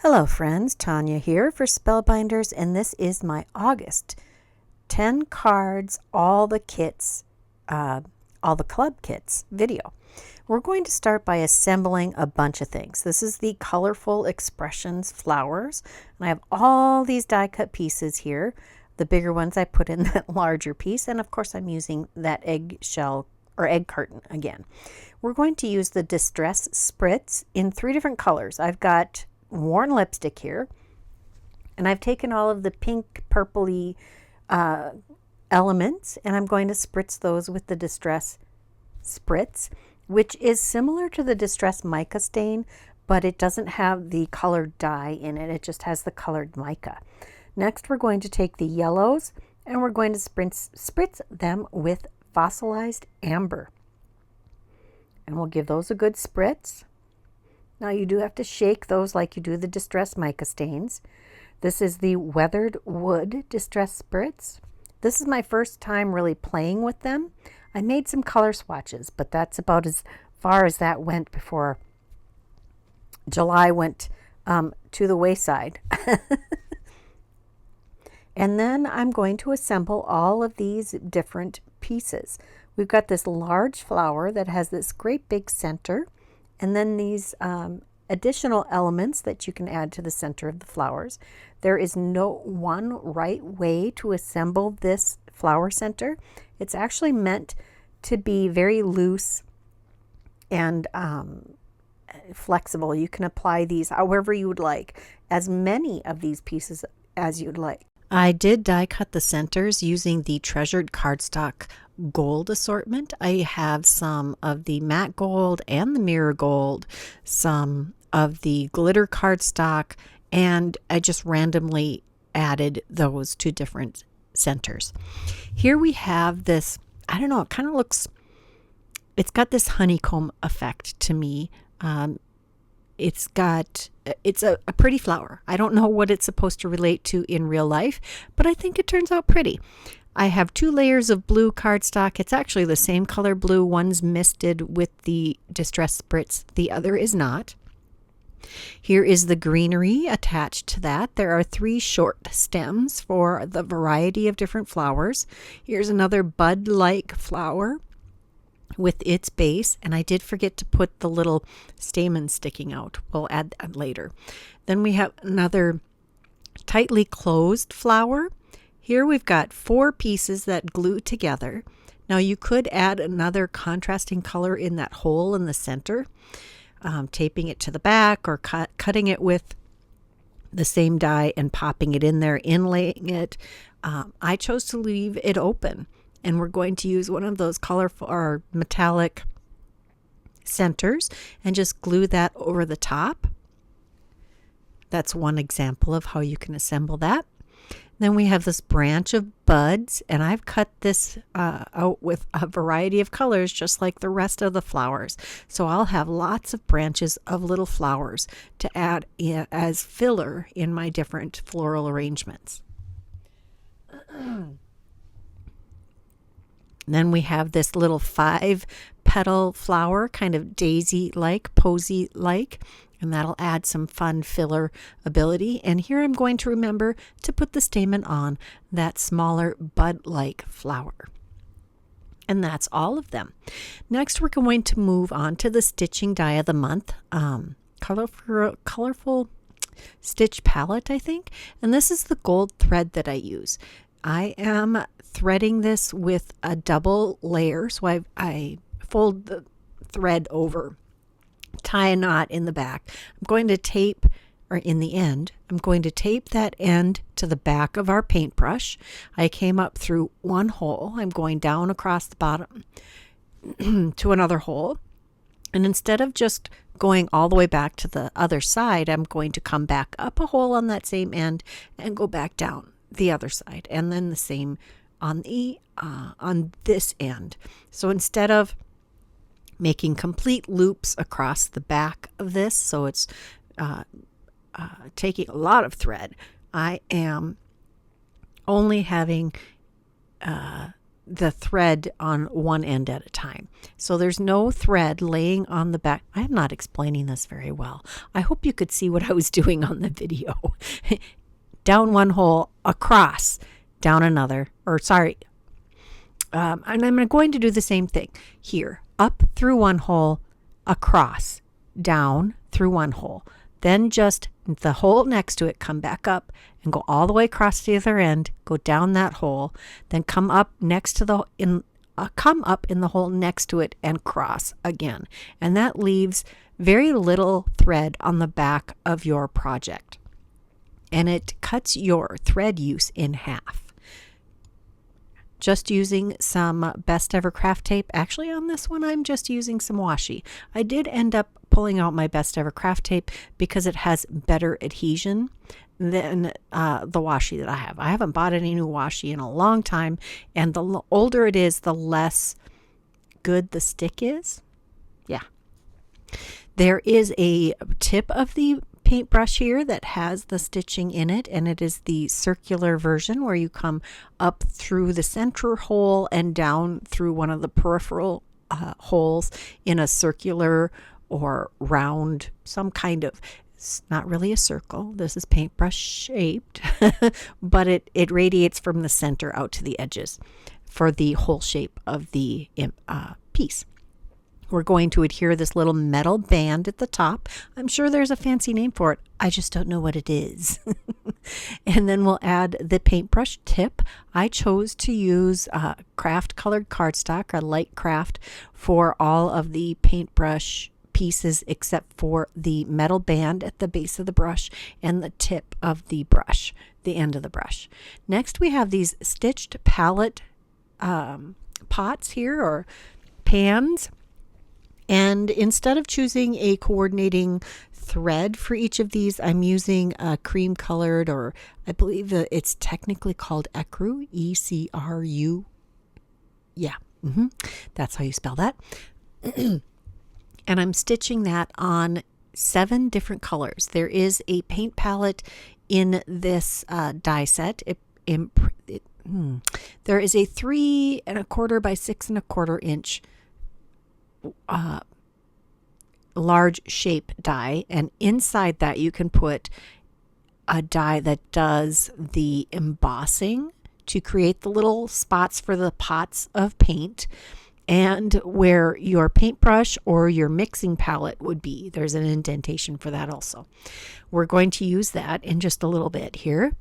Hello friends, Tanya here for Spellbinders, and this is my August 10 cards, all the kits, all the club kits video. We're going to start by assembling a bunch of things. This is the Colorful Expressions flowers, and I have all these die cut pieces here. The bigger ones I put in that larger piece, and of course I'm using that eggshell or egg carton again. We're going to use the Distress Spritz in 3 different colors. I've got worn lipstick here, and I've taken all of the pink purpley elements, and I'm going to spritz those with the Distress Spritz, which is similar to the Distress Mica stain, but it doesn't have the colored dye in it. It just has the colored mica. Next, we're going to take the yellows and we're going to spritz them with fossilized amber, and we'll give those a good spritz. Now you do have to shake those like you do the Distress Mica stains. This is the Weathered Wood Distress Spritz. This is my first time really playing with them. I made some color swatches, but that's about as far as that went before July went to the wayside. And then I'm going to assemble all of these different pieces. We've got this large flower that has this great big center, and then these additional elements that you can add to the center of the flowers. There is no one right way to assemble this flower center. It's actually meant to be very loose and flexible. You can apply these however you would like, as many of these pieces as you'd like. I did die cut the centers using the Treasured Cardstock gold assortment. I have some of the matte gold and the mirror gold, some of the glitter cardstock, and I just randomly added those to different centers. Here we have this, I don't know, it kind of looks, it's got this honeycomb effect to me. It's a pretty flower. I don't know what it's supposed to relate to in real life, but I think it turns out pretty. I have 2 layers of blue cardstock. It's actually the same color blue. One's misted with the Distress Spritz, the other is not. Here is the greenery attached to that. There are 3 short stems for the variety of different flowers. Here's another bud-like flower with its base, and I did forget to put the little stamen sticking out. We'll add that later. Then we have another tightly closed flower. Here we've got 4 pieces that glue together. Now you could add another contrasting color in that hole in the center, taping it to the back or cutting it with the same die and popping it in there, inlaying it. I chose to leave it open, and we're going to use one of those colorful or metallic centers and just glue that over the top. That's one example of how you can assemble that. Then we have this branch of buds, and I've cut this out with a variety of colors just like the rest of the flowers. So I'll have lots of branches of little flowers to add as filler in my different floral arrangements. Then we have this little 5-petal flower, kind of daisy-like, posy-like, and that'll add some fun filler ability. And here I'm going to remember to put the stamen on that smaller bud-like flower. And that's all of them. Next, we're going to move on to the stitching die of the month, colorful stitch palette, I think. And this is the gold thread that I use. I am threading this with a double layer, so I fold the thread over, tie a knot in the back. I'm going to tape, or in the end, I'm going to tape that end to the back of our paintbrush. I came up through one hole. I'm going down across the bottom to another hole. And instead of just going all the way back to the other side, I'm going to come back up a hole on that same end and go back down the other side, and then the same on the on this end. So instead of making complete loops across the back of this, so it's taking a lot of thread, I am only having the thread on one end at a time. So there's no thread laying on the back. I am not explaining this very well. I hope you could see what I was doing on the video. Down one hole, across, down another, or sorry. And I'm going to do the same thing here. Up through one hole, across, down through one hole. Then just the hole next to it, come back up and go all the way across the other end, go down that hole, then come up next to the come up in the hole next to it and cross again. And that leaves very little thread on the back of your project. And it cuts your thread use in half. Just using some Best Ever craft tape. Actually, on this one, I'm just using some washi. I did end up pulling out my Best Ever craft tape because it has better adhesion than the washi that I have. I haven't bought any new washi in a long time, and the older it is, the less good the stick is. Yeah. There is a tip of the paintbrush here that has the stitching in it, and it is the circular version where you come up through the center hole and down through one of the peripheral holes in a circular or round, some kind of, it's not really a circle, this is paintbrush shaped, but it radiates from the center out to the edges for the whole shape of the piece. We're going to adhere this little metal band at the top. I'm sure there's a fancy name for it. I just don't know what it is. And then we'll add the paintbrush tip. I chose to use craft colored cardstock, a light craft, for all of the paintbrush pieces except for the metal band at the base of the brush and the tip of the brush, the end of the brush. Next we have these stitched palette pots here, or pans. And instead of choosing a coordinating thread for each of these, I'm using a cream colored, or I believe it's technically called ecru, E-C-R-U. Yeah, that's how you spell that. And I'm stitching that on 7 different colors. There is a paint palette in this die set. There is a 3 1/4 by 6 1/4 inch large shape die, and inside that you can put a die that does the embossing to create the little spots for the pots of paint, and where your paintbrush or your mixing palette would be, there's an indentation for that also. We're going to use that in just a little bit here.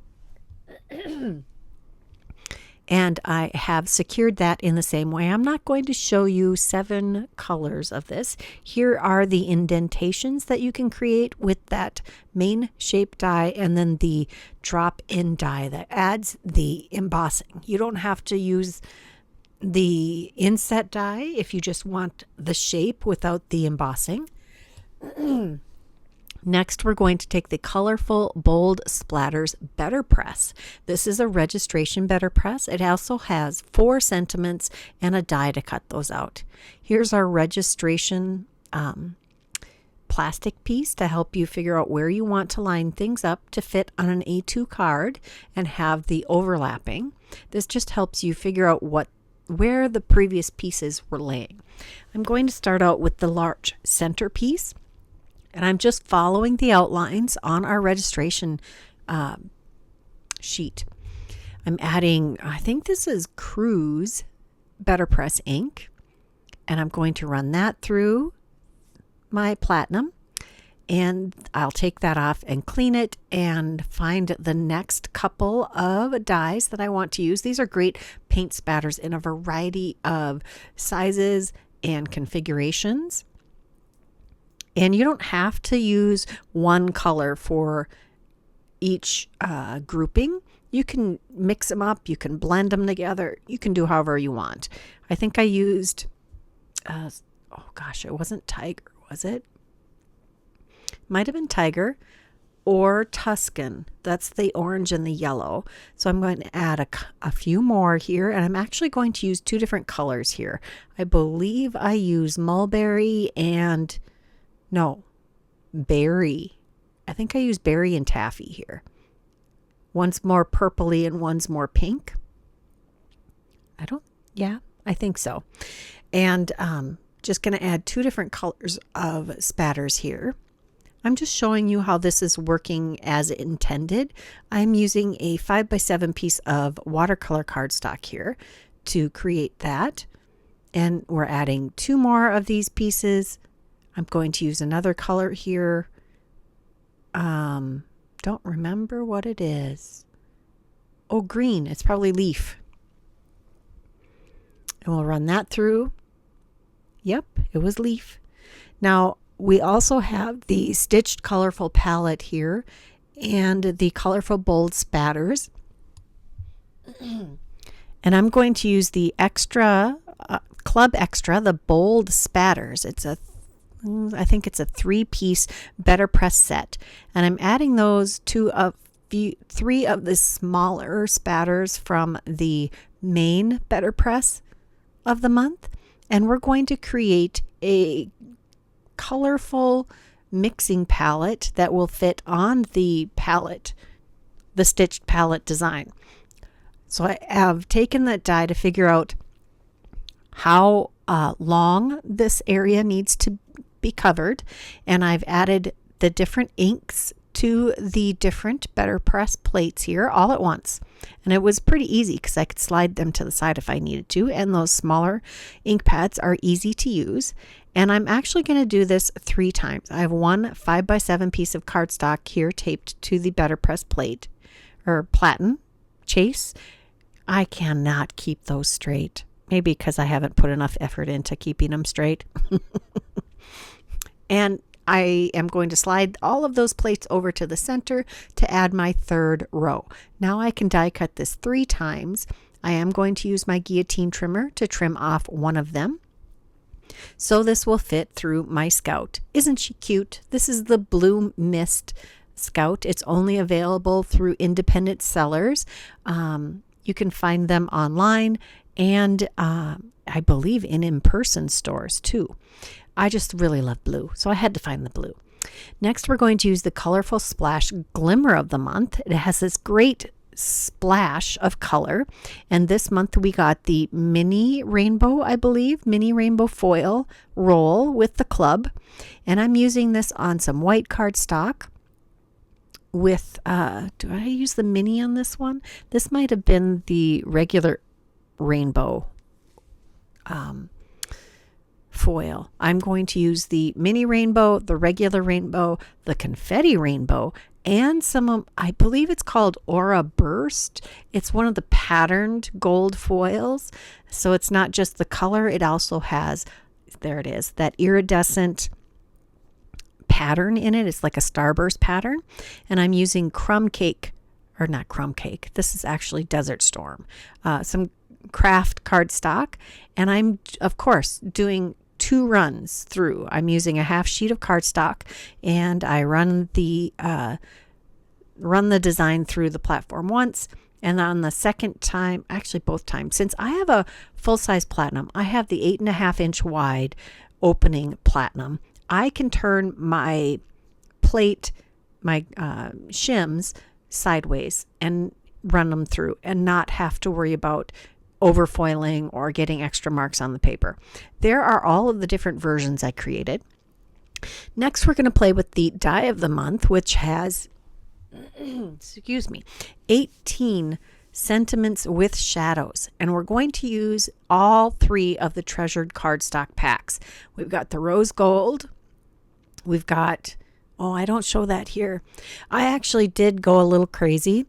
And I have secured that in the same way. I'm not going to show you 7 colors of this. Here are the indentations that you can create with that main shape die, and then the drop-in die that adds the embossing. You don't have to use the inset die if you just want the shape without the embossing. Next, we're going to take the colorful bold Splatters BetterPress. This is a registration BetterPress. It also has 4 sentiments and a die to cut those out. Here's our registration plastic piece to help you figure out where you want to line things up to fit on an A2 card and have the overlapping. This just helps you figure out where the previous pieces were laying. I'm going to start out with the large center piece. And I'm just following the outlines on our registration sheet. I'm adding, I think this is Cruise BetterPress ink, and I'm going to run that through my platinum, and I'll take that off and clean it and find the next couple of dies that I want to use. These are great paint spatters in a variety of sizes and configurations. And you don't have to use one color for each grouping. You can mix them up. You can blend them together. You can do however you want. I think I used, oh gosh, it wasn't Tiger, was it? Might have been Tiger or Tuscan. That's the orange and the yellow. So I'm going to add a few more here, and I'm actually going to use 2 different colors here. I believe I use mulberry and berry. I think I use berry and taffy here. One's more purpley and one's more pink. Yeah, I think so. And just going to add 2 different colors of spatters here. I'm just showing you how this is working as intended. I'm using a 5x7 piece of watercolor cardstock here to create that. And we're adding 2 more of these pieces. I'm going to use another color here. Don't remember what it is. Oh, green. It's probably leaf. And we'll run that through. Yep, it was leaf. Now, we also have the Stitched Colorful palette here and the Colorful Bold Spatters. And I'm going to use the extra, Club Extra, the Bold Spatters. I think it's a 3-piece BetterPress set. And I'm adding those to 3 of the smaller spatters from the main BetterPress of the month. And we're going to create a colorful mixing palette that will fit on the palette, the stitched palette design. So I have taken that die to figure out how long this area needs to be covered, and I've added the different inks to the different BetterPress plates here all at once. And it was pretty easy because I could slide them to the side if I needed to, and those smaller ink pads are easy to use. And I'm actually going to do this 3 times. I have 1 5x7 piece of cardstock here taped to the BetterPress plate or platen chase. I cannot keep those straight. Maybe because I haven't put enough effort into keeping them straight. And I am going to slide all of those plates over to the center to add my 3rd row. Now I can die cut this 3 times. I am going to use my guillotine trimmer to trim off one of them. So this will fit through my Scout. Isn't she cute? This is the Blue Mist Scout. It's only available through independent sellers. You can find them online and I believe in in-person stores too. I just really love blue, so I had to find the blue. Next, we're going to use the Colorful Splash Glimmer of the month. It has this great splash of color, and this month we got the mini rainbow, I believe, mini rainbow foil roll with the club, and I'm using this on some white cardstock with, do I use the mini on this one? This might have been the regular rainbow foil. I'm going to use the mini rainbow, the regular rainbow, the confetti rainbow, and some, I believe it's called Aura Burst. It's one of the patterned gold foils. So it's not just the color, it also has, there it is, that iridescent pattern in it. It's like a starburst pattern. And I'm using crumb cake, or not crumb cake, this is actually Desert Storm, some craft cardstock, and I'm of course doing 2 runs through. I'm using a half sheet of cardstock, and I run the design through the platform once, and on the second time, actually both times, since I have a full-size platinum, I have the 8.5-inch wide opening platinum. I can turn my plate, my shims sideways and run them through and not have to worry about overfoiling or getting extra marks on the paper. There are all of the different versions I created. Next, we're going to play with the die of the month, which has, excuse me, 18 sentiments with shadows. And we're going to use all 3 of the treasured cardstock packs. We've got the rose gold. We've got, oh, I don't show that here. I actually did go a little crazy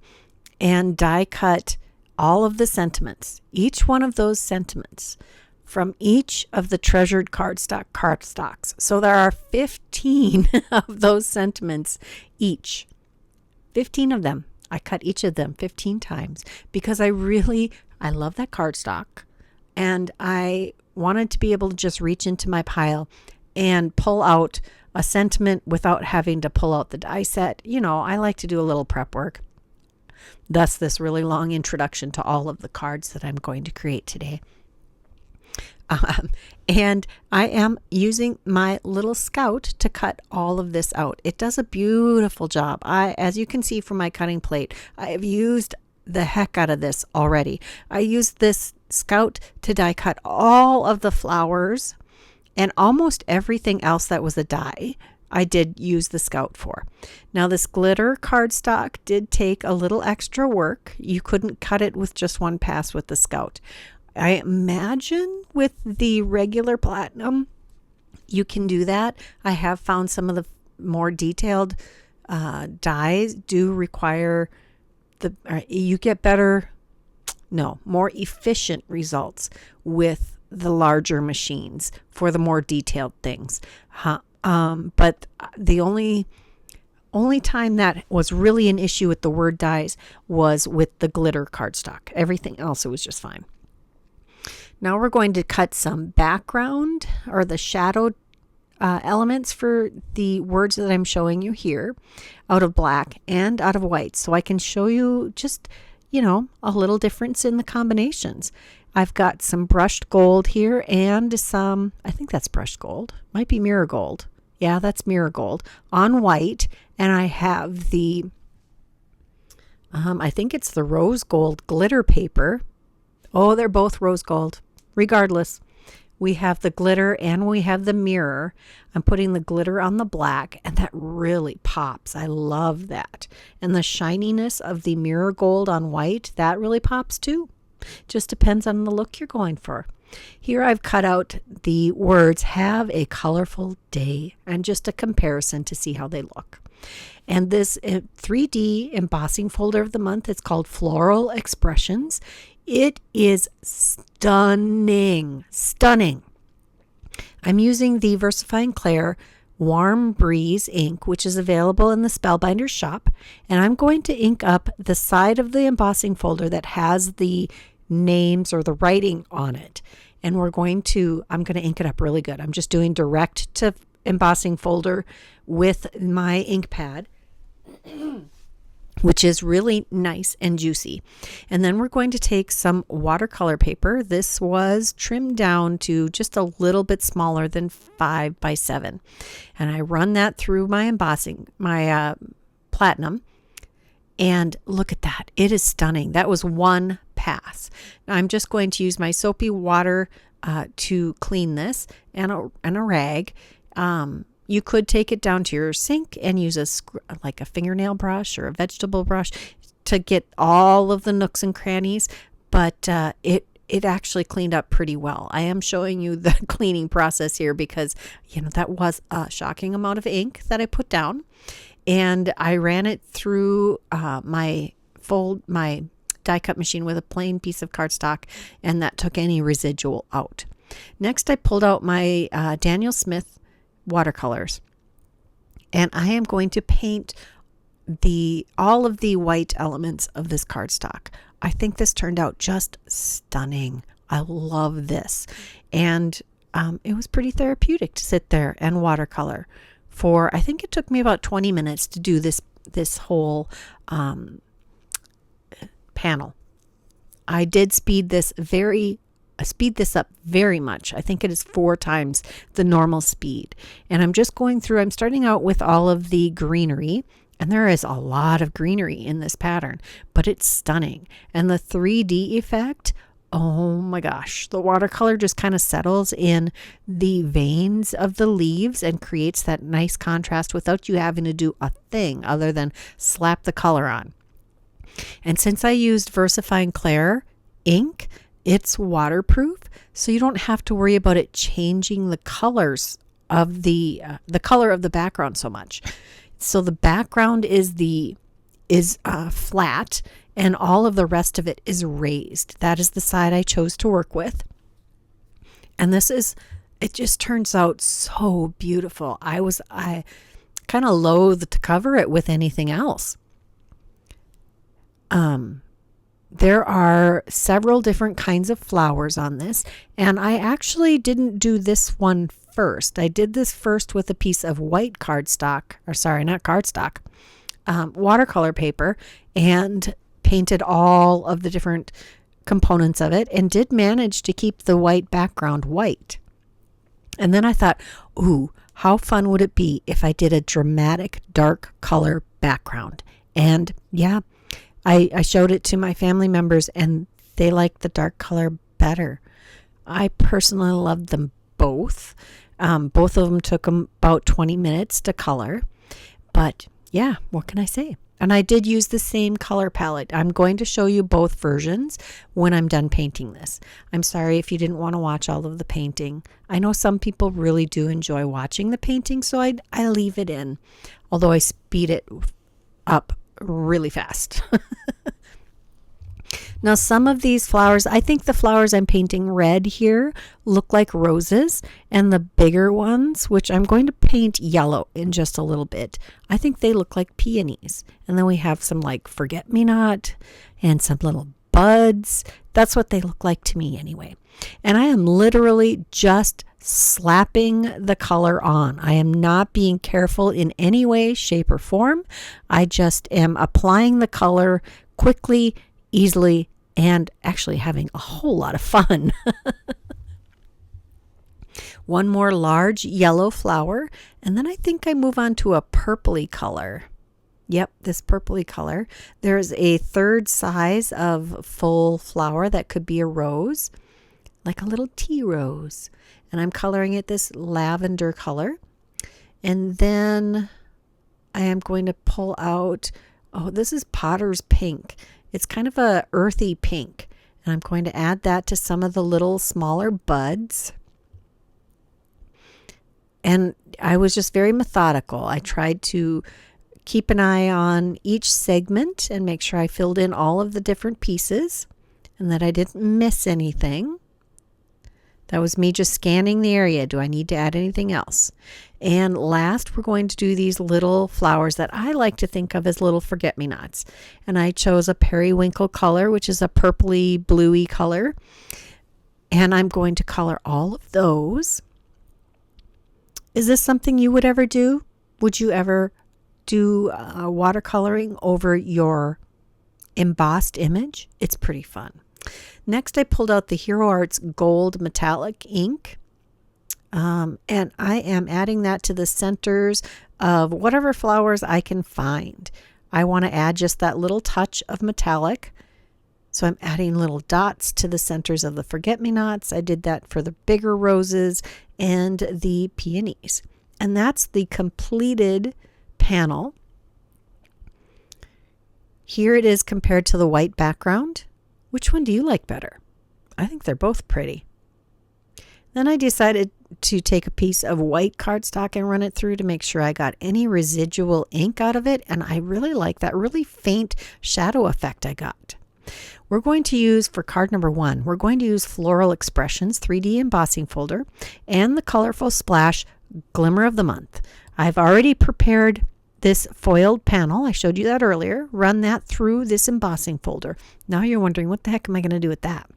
and die cut all of the sentiments, each one of those sentiments from each of the treasured cardstocks. So there are 15 of those sentiments each. 15 of them. I cut each of them 15 times because I love that cardstock, and I wanted to be able to just reach into my pile and pull out a sentiment without having to pull out the die set. You know, I like to do a little prep work. Thus, this really long introduction to all of the cards that I'm going to create today. And I am using my little Scout to cut all of this out. It does a beautiful job. As you can see from my cutting plate, I have used the heck out of this already. I used this Scout to die cut all of the flowers, and almost everything else that was a die I did use the Scout for. Now this glitter cardstock did take a little extra work. You couldn't cut it with just one pass with the Scout. I imagine with the regular platinum you can do that. I have found some of the more detailed dies do require you get more efficient results with the larger machines for the more detailed things. But the only time that was really an issue with the word dies was with the glitter cardstock. Everything else, it was just fine. Now we're going to cut some background or the shadow elements for the words that I'm showing you here out of black and out of white. So I can show you just, a little difference in the combinations. I've got some brushed gold here and some, I think that's brushed gold, might be mirror gold. Yeah, that's mirror gold on white. And I have the, I think it's the rose gold glitter paper. Oh, they're both rose gold. Regardless, we have the glitter and we have the mirror. I'm putting the glitter on the black, and that really pops. I love that. And the shininess of the mirror gold on white, that really pops too. Just depends on the look you're going for. Here I've cut out the words "have a colorful day" and just a comparison to see how they look. And this 3D embossing folder of the month, it's called Floral Expressions. It is stunning. I'm using the VersaFine Clair Warm Breeze ink, which is available in the Spellbinders shop. And I'm going to ink up the side of the embossing folder that has the names or the writing on it. And I'm going to ink it up really good. I'm just doing direct to embossing folder with my ink pad, which is really nice and juicy. And then we're going to take some watercolor paper. This was trimmed down to just a little bit smaller than 5 by 7. And I run that through my embossing, my platinum. And look at that. It is stunning. That was one pass. Now I'm just going to use my soapy water to clean this and a rag. You could take it down to your sink and use like a fingernail brush or a vegetable brush to get all of the nooks and crannies, but it actually cleaned up pretty well. I am showing you the cleaning process here because, that was a shocking amount of ink that I put down, and I ran it through my die cut machine with a plain piece of cardstock, and that took any residual out. Next, I pulled out my Daniel Smith watercolors, and I am going to paint all of the white elements of this cardstock. I think this turned out just stunning. I love this, and it was pretty therapeutic to sit there and watercolor for, I think it took me about 20 minutes to do this whole panel. I did speed this up very much. I think it is 4 times the normal speed. And I'm just going through, I'm starting out with all of the greenery, and there is a lot of greenery in this pattern, but it's stunning. And the 3D effect, oh my gosh, the watercolor just kind of settles in the veins of the leaves and creates that nice contrast without you having to do a thing other than slap the color on. And since I used VersaFine Clair ink, it's waterproof, so you don't have to worry about it changing the colors of the color of the background so much. So the background is flat, and all of the rest of it is raised. That is the side I chose to work with, and it just turns out so beautiful. I kind of loathe to cover it with anything else. There are several different kinds of flowers on this, and I actually didn't do this one first. I did this first with a piece of white watercolor paper, and painted all of the different components of it, and did manage to keep the white background white. And then I thought, ooh, how fun would it be if I did a dramatic dark color background? And yeah, I showed it to my family members, and they liked the dark color better. I personally love them both. Both of them took about 20 minutes to color. But yeah, what can I say? And I did use the same color palette. I'm going to show you both versions when I'm done painting this. I'm sorry if you didn't want to watch all of the painting. I know some people really do enjoy watching the painting, so I leave it in, although I speed it up really fast. Now, some of these flowers, I think the flowers I'm painting red here look like roses, and the bigger ones, which I'm going to paint yellow in just a little bit, I think they look like peonies. And then we have some like forget-me-not and some little buds. That's what they look like to me anyway. And I am literally just slapping the color on. I am not being careful in any way, shape, or form. I just am applying the color quickly, easily, and actually having a whole lot of fun. One more large yellow flower, and then I think I move on to a purpley color. Yep, this purpley color. There's a third size of full flower that could be a rose, like a little tea rose. And I'm coloring it this lavender color. And then I am going to pull out, oh, this is Potter's Pink. It's kind of a earthy pink, and I'm going to add that to some of the little smaller buds. And I was just very methodical. I tried to keep an eye on each segment and make sure I filled in all of the different pieces and that I didn't miss anything. That was me just scanning the area. Do I need to add anything else? And last, we're going to do these little flowers that I like to think of as little forget-me-nots. And I chose a periwinkle color, which is a purpley, bluey color. And I'm going to color all of those. Is this something you would ever do? Would you ever do watercoloring over your embossed image? It's pretty fun. Next, I pulled out the Hero Arts Gold Metallic ink, and I am adding that to the centers of whatever flowers I can find. I want to add just that little touch of metallic, so I'm adding little dots to the centers of the forget-me-nots. I did that for the bigger roses and the peonies. And that's the completed panel. Here it is compared to the white background. Which one do you like better? I think they're both pretty. Then I decided to take a piece of white cardstock and run it through to make sure I got any residual ink out of it. And I really like that really faint shadow effect I got. We're going to use, for card number 1, we're going to use Floral Expressions 3D embossing folder and the Colorful Splash Glimmer of the Month. I've already prepared this foiled panel. I showed you that earlier. Run that through this embossing folder. Now you're wondering, what the heck am I going to do with that?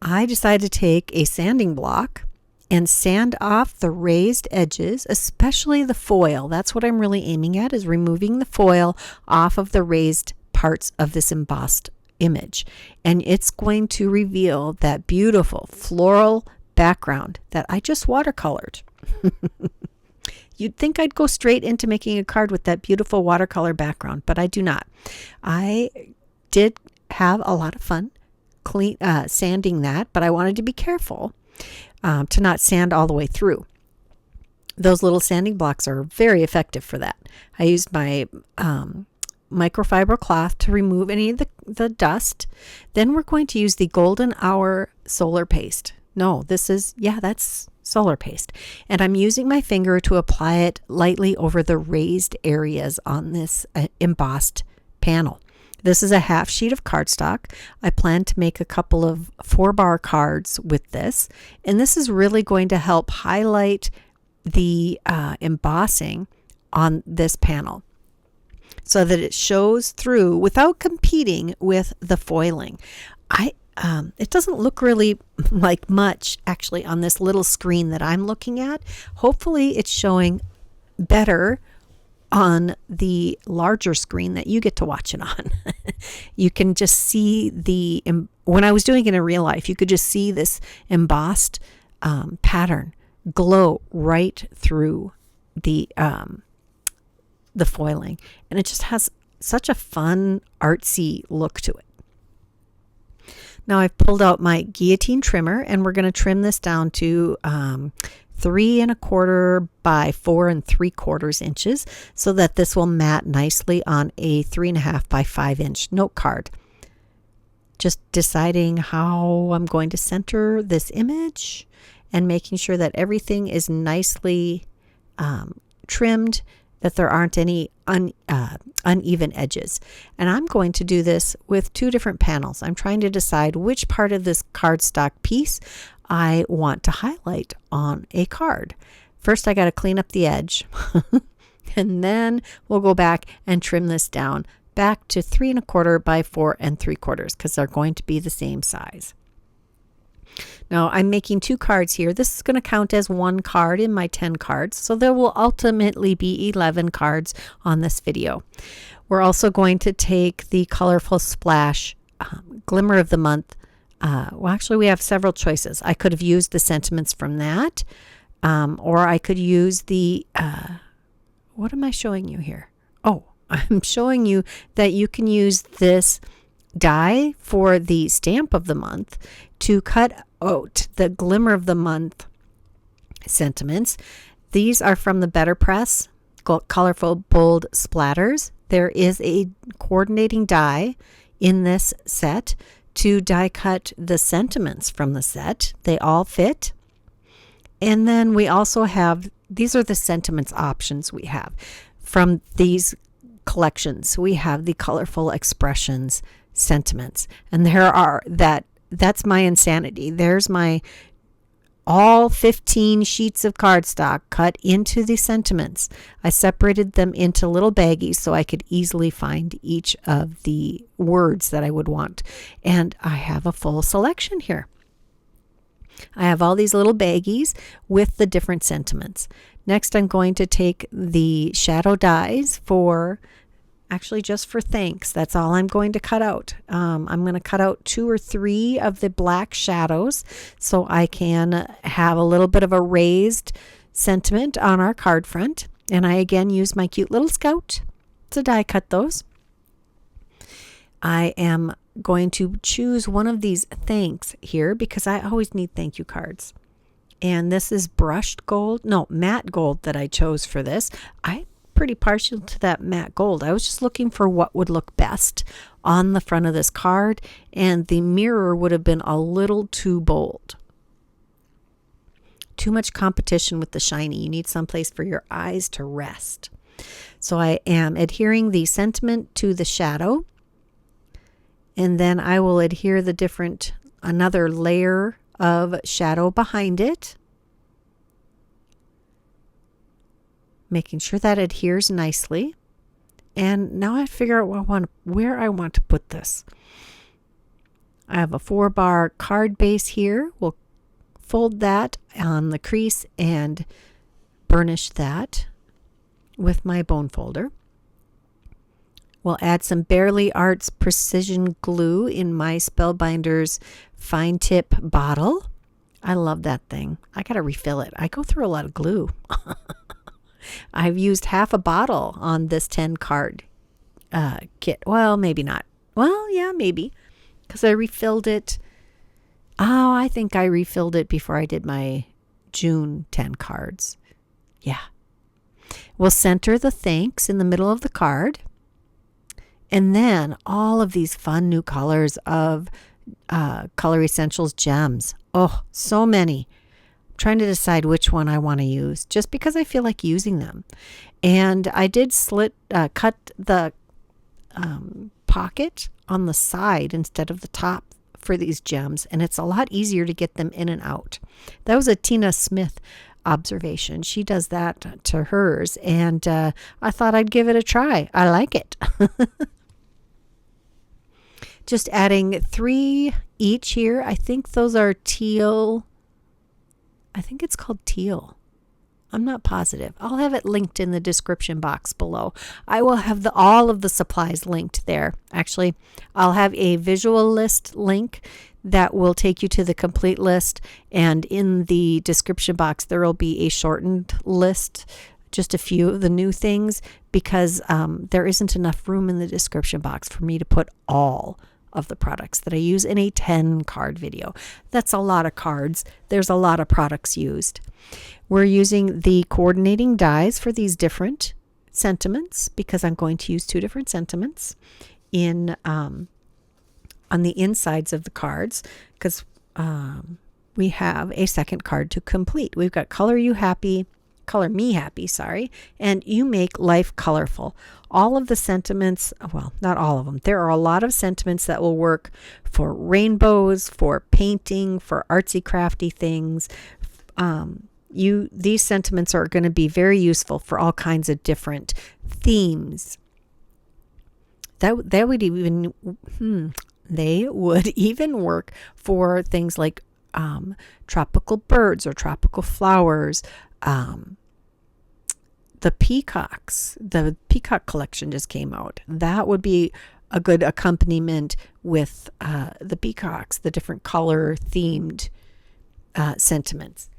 I decided to take a sanding block and sand off the raised edges, especially the foil. That's what I'm really aiming at, is removing the foil off of the raised parts of this embossed image. And it's going to reveal that beautiful floral background that I just watercolored. You'd think I'd go straight into making a card with that beautiful watercolor background, but I do not. I did have a lot of fun sanding that, but I wanted to be careful to not sand all the way through. Those little sanding blocks are very effective for that. I used my microfiber cloth to remove any of the dust. Then we're going to use the Golden Hour Solar Paste. No, that's solar paste. And I'm using my finger to apply it lightly over the raised areas on this embossed panel. This is a half sheet of cardstock. I plan to make a couple of 4-bar cards with this. And this is really going to help highlight the embossing on this panel so that it shows through without competing with the foiling. It doesn't look really like much actually on this little screen that I'm looking at. Hopefully it's showing better on the larger screen that you get to watch it on. You can just see when I was doing it in real life, you could just see this embossed pattern glow right through the foiling. And it just has such a fun, artsy look to it. Now I've pulled out my guillotine trimmer, and we're going to trim this down to 3¼ by 4¾ inches so that this will mat nicely on a 3½ by 5" note card. Just deciding how I'm going to center this image and making sure that everything is nicely trimmed, that there aren't any uneven edges. And I'm going to do this with 2 different panels. I'm trying to decide which part of this cardstock piece I want to highlight on a card. First, I got to clean up the edge, and then we'll go back and trim this down back to 3¼ by 4¾ because they're going to be the same size. Now I'm making 2 cards here. This is going to count as 1 card in my 10 cards. So there will ultimately be 11 cards on this video. We're also going to take the Colorful Splash Glimmer of the Month. Well, actually we have several choices. I could have used the sentiments from that, or I could use the, what am I showing you here? Oh, I'm showing you that you can use this die for the stamp of the month to cut out the Glimmer of the Month sentiments. These are from the BetterPress Colorful Bold Splatters. There is a coordinating die in this set to die cut the sentiments from the set. They all fit. And then we also have, these are the sentiments options we have from these collections. We have the Colorful Expressions sentiments, and there are that's my insanity. There's my all 15 sheets of cardstock cut into the sentiments. I separated them into little baggies so I could easily find each of the words that I would want, and I have a full selection here. I have all these little baggies with the different sentiments. Next, I'm going to take the shadow dies for, actually just for thanks. That's all I'm going to cut out. I'm going to cut out 2 or 3 of the black shadows so I can have a little bit of a raised sentiment on our card front. And I again use my cute little scout to die cut those. I am going to choose one of these thanks here because I always need thank you cards. And this is brushed gold, no, matte gold that I chose for this. I'm pretty partial to that matte gold. I was just looking for what would look best on the front of this card, and the mirror would have been a little too bold. Too much competition with the shiny. You need someplace for your eyes to rest. So I am adhering the sentiment to the shadow, and then I will adhere the different, another layer of shadow behind it, making sure that adheres nicely. And now I have to figure out where I want to put this. I have a 4-bar card base here. We'll fold that on the crease and burnish that with my bone folder. We'll add some Barely Arts Precision Glue in my Spellbinders fine tip bottle. I love that thing. I got to refill it. I go through a lot of glue. I've used half a bottle on this 10 card kit. Well, maybe not. Well, yeah, maybe. Because I refilled it. Oh, I think I refilled it before I did my June 10 cards. Yeah. We'll center the thanks in the middle of the card. And then all of these fun new colors of Color Essentials gems. Oh, so many. I'm trying to decide which one I want to use just because I feel like using them. And I did cut the pocket on the side instead of the top for these gems, and it's a lot easier to get them in and out. That was a Tina Smith observation. She does that to hers, and I thought I'd give it a try. I like it. Just adding 3 each here. I think those are teal. I think it's called teal. I'm not positive. I'll have it linked in the description box below. I will have all of the supplies linked there. Actually, I'll have a visual list link that will take you to the complete list. And in the description box, there will be a shortened list, just a few of the new things, because there isn't enough room in the description box for me to put all of the products that I use in a 10 card video. That's a lot of cards. There's a lot of products used. We're using the coordinating dies for these different sentiments because I'm going to use 2 different sentiments in on the insides of the cards because we have a second card to complete. We've got Color Me Happy, sorry, and You Make Life Colorful. All of the sentiments, well, not all of them. There are a lot of sentiments that will work for rainbows, for painting, for artsy crafty things. These sentiments are going to be very useful for all kinds of different themes. They would even work for things like tropical birds or tropical flowers. The peacocks, the peacock collection just came out. That would be a good accompaniment with the peacocks, the different color themed sentiments.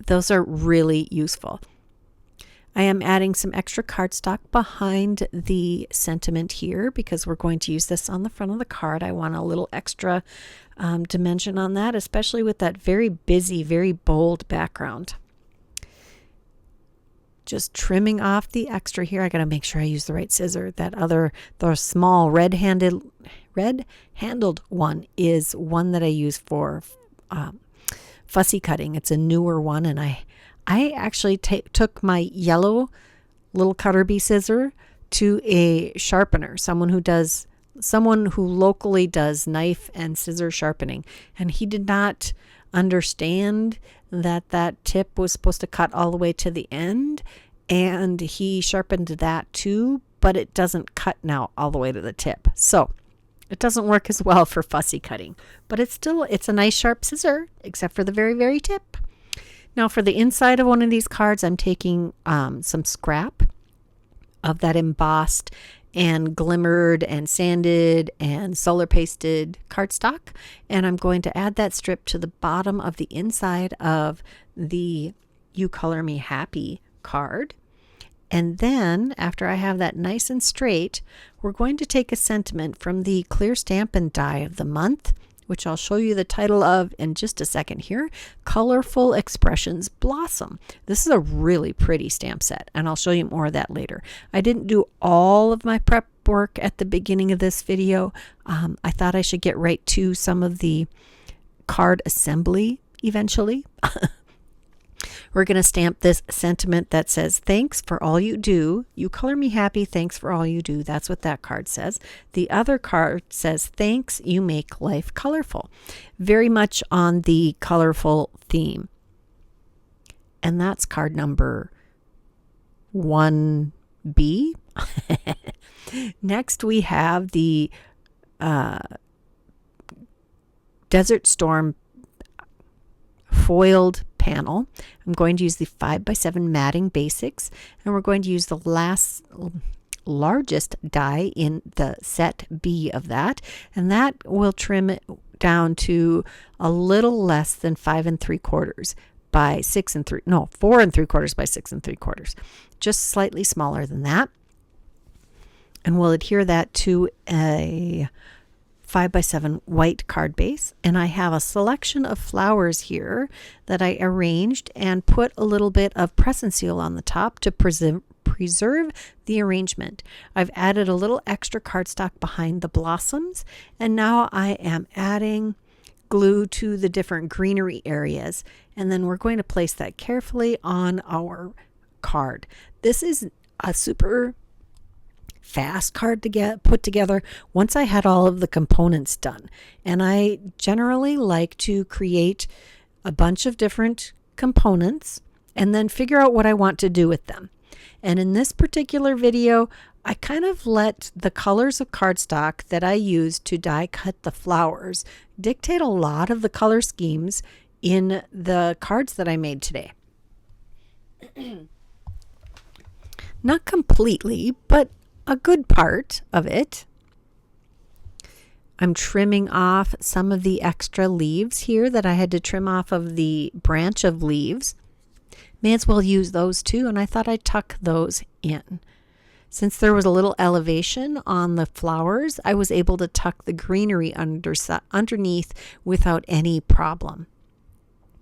Those are really useful. I am adding some extra cardstock behind the sentiment here because we're going to use this on the front of the card. I want a little extra dimension on that, especially with that very busy, very bold background. Just trimming off the extra here. I got to make sure I use the right scissor. The small red-handled one is one that I use for fussy cutting. It's a newer one, and I actually took my yellow little cutter bee scissor to a sharpener, someone who locally does knife and scissor sharpening, and he did not understand that tip was supposed to cut all the way to the end, and he sharpened that too, but it doesn't cut now all the way to the tip. So it doesn't work as well for fussy cutting, but it's a nice sharp scissor, except for the very, very tip. Now for the inside of one of these cards, I'm taking some scrap of that embossed and glimmered and sanded and solar pasted cardstock, and I'm going to add that strip to the bottom of the inside of the You Color Me Happy card. And then after I have that nice and straight, we're going to take a sentiment from the clear Stampin' Die of the month, which I'll show you the title of in just a second here, Colorful Expressions Blossom. This is a really pretty stamp set, and I'll show you more of that later. I didn't do all of my prep work at the beginning of this video. I thought I should get right to some of the card assembly eventually. We're going to stamp this sentiment that says, thanks for all you do. You color me happy. Thanks for all you do. That's what that card says. The other card says, thanks, you make life colorful. Very much on the colorful theme. And that's card number 1B. Next, we have the Desert Storm foiled panel. I'm going to use the 5x7 matting basics, and we're going to use the largest die in the set B of that, and that will trim it down to a little less than 5 3/4 by 4 3/4 by 6 3/4, just slightly smaller than that. And we'll adhere that to a 5x7 white card base, and I have a selection of flowers here that I arranged and put a little bit of press and seal on the top to preserve the arrangement. I've added a little extra cardstock behind the blossoms, and now I am adding glue to the different greenery areas, and then we're going to place that carefully on our card. This is a super fast card to get put together once I had all of the components done, and I generally like to create a bunch of different components and then figure out what I want to do with them. And in this particular video, I kind of let the colors of cardstock that I use to die cut the flowers dictate a lot of the color schemes in the cards that I made today. Not completely, but a good part of it. I'm trimming off some of the extra leaves here that I had to trim off of the branch of leaves. May as well use those too, and I thought I'd tuck those in. Since there was a little elevation on the flowers, I was able to tuck the greenery underneath without any problem.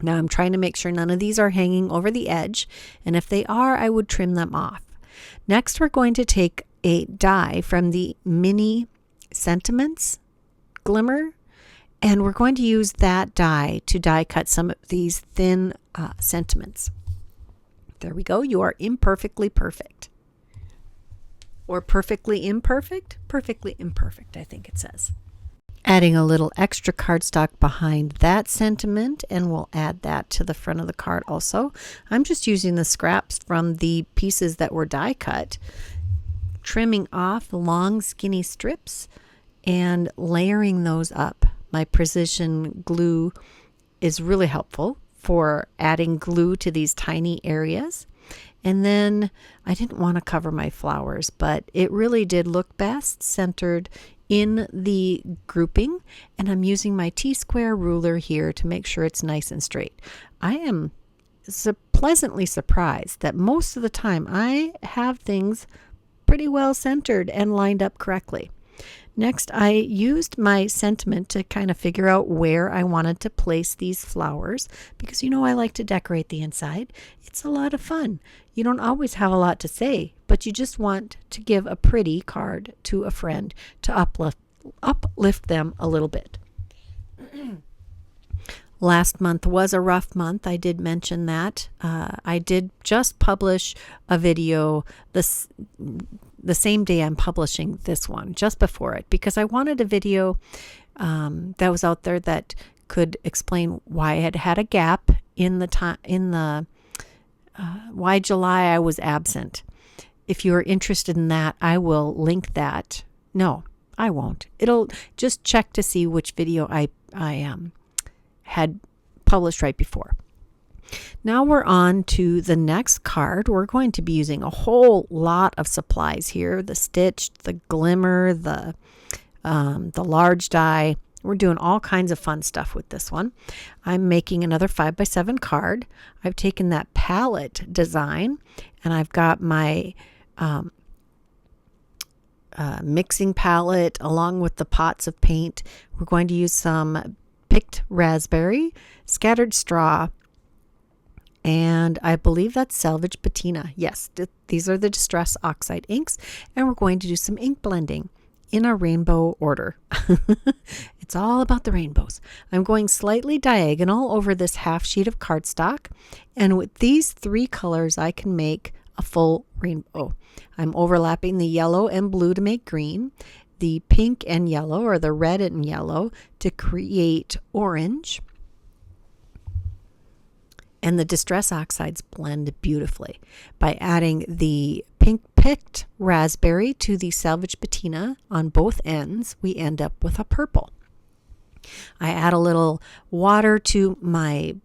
Now I'm trying to make sure none of these are hanging over the edge, and if they are, I would trim them off. Next, we're going to take a die from the mini Sentiments Glimmer, and we're going to use that die to die cut some of these thin sentiments. There we go. You are imperfectly perfect. Or perfectly imperfect? Perfectly imperfect, I think it says. Adding a little extra cardstock behind that sentiment, and we'll add that to the front of the card also. I'm just using the scraps from the pieces that were die cut, trimming off long skinny strips and layering those up. My precision glue is really helpful for adding glue to these tiny areas. And then I didn't want to cover my flowers, but it really did look best centered in the grouping. And I'm using my T-square ruler here to make sure it's nice and straight. I am pleasantly surprised that most of the time I have things pretty well centered and lined up correctly. Next, I used my sentiment to kind of figure out where I wanted to place these flowers because you know I like to decorate the inside. It's a lot of fun. You don't always have a lot to say, but you just want to give a pretty card to a friend to uplift them a little bit. Last month was a rough month. I did mention that. I did just publish a video the same day I'm publishing this one, just before it, because I wanted a video that was out there that could explain why I had a gap in the time, why July I was absent. If you are interested in that, I will link that. No, I won't. It'll just check to see which video I had published right before. Now we're on to the next card. We're going to be using a whole lot of supplies here. The stitch, the glimmer, the large die. We're doing all kinds of fun stuff with this one. I'm making another 5x7 card. I've taken that palette design and I've got my mixing palette along with the pots of paint. We're going to use some picked raspberry, scattered straw, and I believe that's salvage patina. Yes, these are the Distress Oxide inks, and we're going to do some ink blending in a rainbow order. It's all about the rainbows. I'm going slightly diagonal over this half sheet of cardstock, and with these three colors I can make a full rainbow. I'm overlapping the yellow and blue to make green, the pink and yellow, or the red and yellow, to create orange. And the Distress Oxides blend beautifully. By adding the pink picked raspberry to the salvage patina on both ends, we end up with a purple. I add a little water to my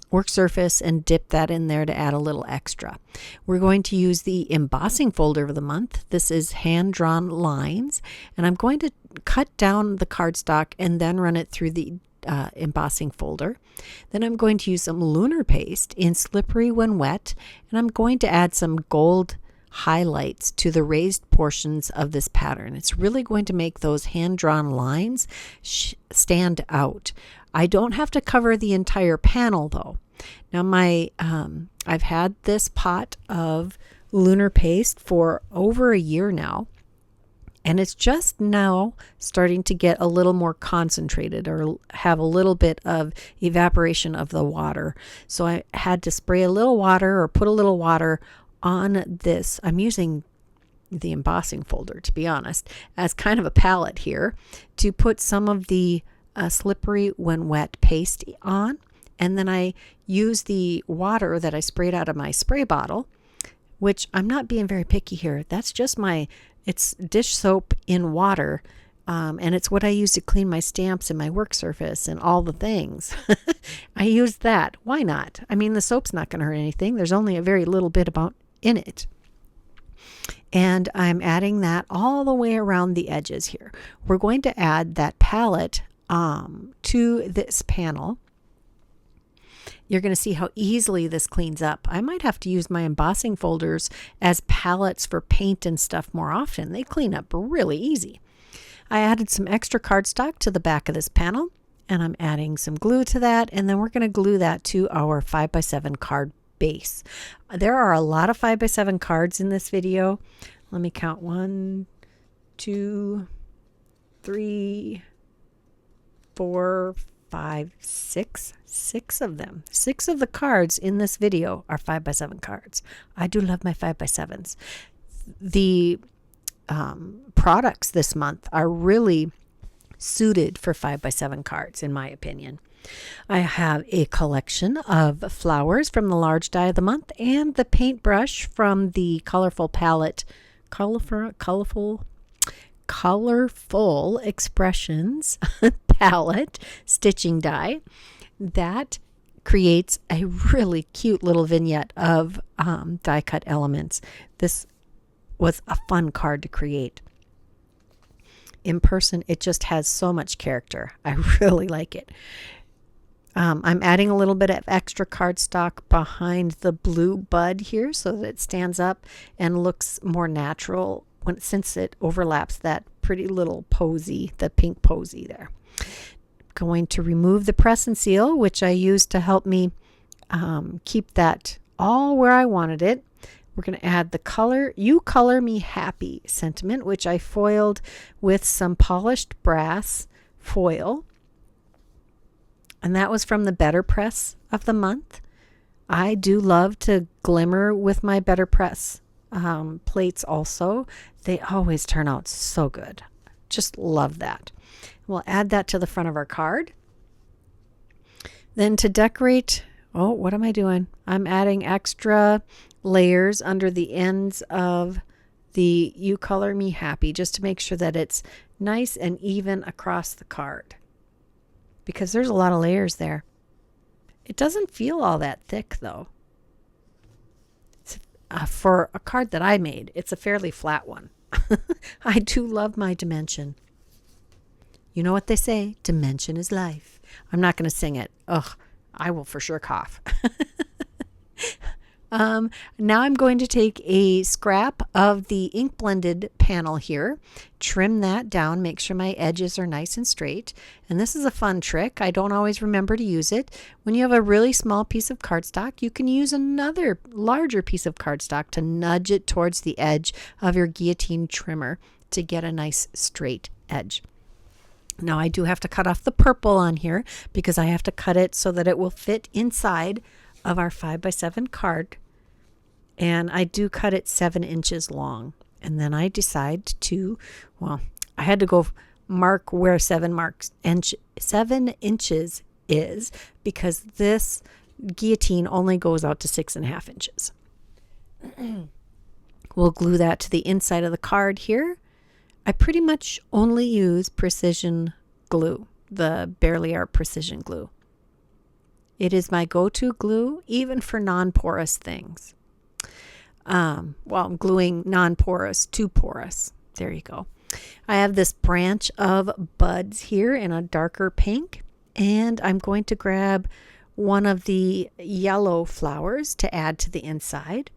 work surface and dip that in there to add a little extra. We're going to use the embossing folder of the month. This is hand-drawn lines, and I'm going to cut down the cardstock and then run it through the embossing folder. Then I'm going to use some lunar paste in Slippery When Wet, and I'm going to add some gold highlights to the raised portions of this pattern. It's really going to make those hand-drawn lines stand out. I don't have to cover the entire panel though. Now I've had this pot of lunar paste for over a year now, and it's just now starting to get a little more concentrated or have a little bit of evaporation of the water. So I had to spray a little water or put a little water on this. I'm using the embossing folder, to be honest, as kind of a palette here to put some of the Slippery When Wet paste on. And then I use the water that I sprayed out of my spray bottle, which I'm not being very picky here. That's just it's dish soap in water. And it's what I use to clean my stamps and my work surface and all the things. I use that. Why not? I mean, the soap's not going to hurt anything. There's only a very little bit in it. And I'm adding that all the way around the edges here. We're going to add that palette to this panel. You're going to see how easily this cleans up. I might have to use my embossing folders as palettes for paint and stuff more often. They clean up really easy. I added some extra cardstock to the back of this panel, and I'm adding some glue to that, and then we're going to glue that to our 5x7 card base. There are a lot of 5x7 cards in this video. Let me count 1, 2, 3, 4, 5, 6. 6 of them. 6 of the cards in this video are 5x7 cards. I do love my 5x7s. The products this month are really suited for 5x7 cards, in my opinion. I have a collection of flowers from the large die of the month and the paintbrush from the colorful palette, colorful expressions palette stitching die that creates a really cute little vignette of die cut elements. This was a fun card to create. In person, it just has so much character. I really like it. I'm adding a little bit of extra cardstock behind the blue bud here so that it stands up and looks more natural since it overlaps that pretty little posy, the pink posy there. Going to remove the press and seal, which I used to help me keep that all where I wanted it. We're going to add the color, You Color Me Happy sentiment, which I foiled with some polished brass foil. And that was from the BetterPress of the month. I do love to glimmer with my BetterPress plates also. They always turn out so good. Just love that. We'll add that to the front of our card. Then to decorate, oh, what am I doing? I'm adding extra layers under the ends of the You Color Me Happy just to make sure that it's nice and even across the card, because there's a lot of layers there. It doesn't feel all that thick though. It's, for a card that I made, it's a fairly flat one. I do love my dimension. You know what they say, dimension is life. I'm not going to sing it. Ugh, I will for sure cough. Now I'm going to take a scrap of the ink blended panel here, trim that down, make sure my edges are nice and straight. And this is a fun trick. I don't always remember to use it. When you have a really small piece of cardstock, you can use another larger piece of cardstock to nudge it towards the edge of your guillotine trimmer to get a nice straight edge. Now I do have to cut off the purple on here because I have to cut it so that it will fit inside of our 5x7 card. And I do cut it 7 inches long. And then I decide to, well, I had to go mark where 7 inches is, because this guillotine only goes out to 6.5 inches. We'll glue that to the inside of the card here. I pretty much only use precision glue, the Barely Art precision glue. It is my go-to glue, even for non-porous things. Well, I'm gluing non-porous to porous. There you go. I have this branch of buds here in a darker pink, and I'm going to grab one of the yellow flowers to add to the inside.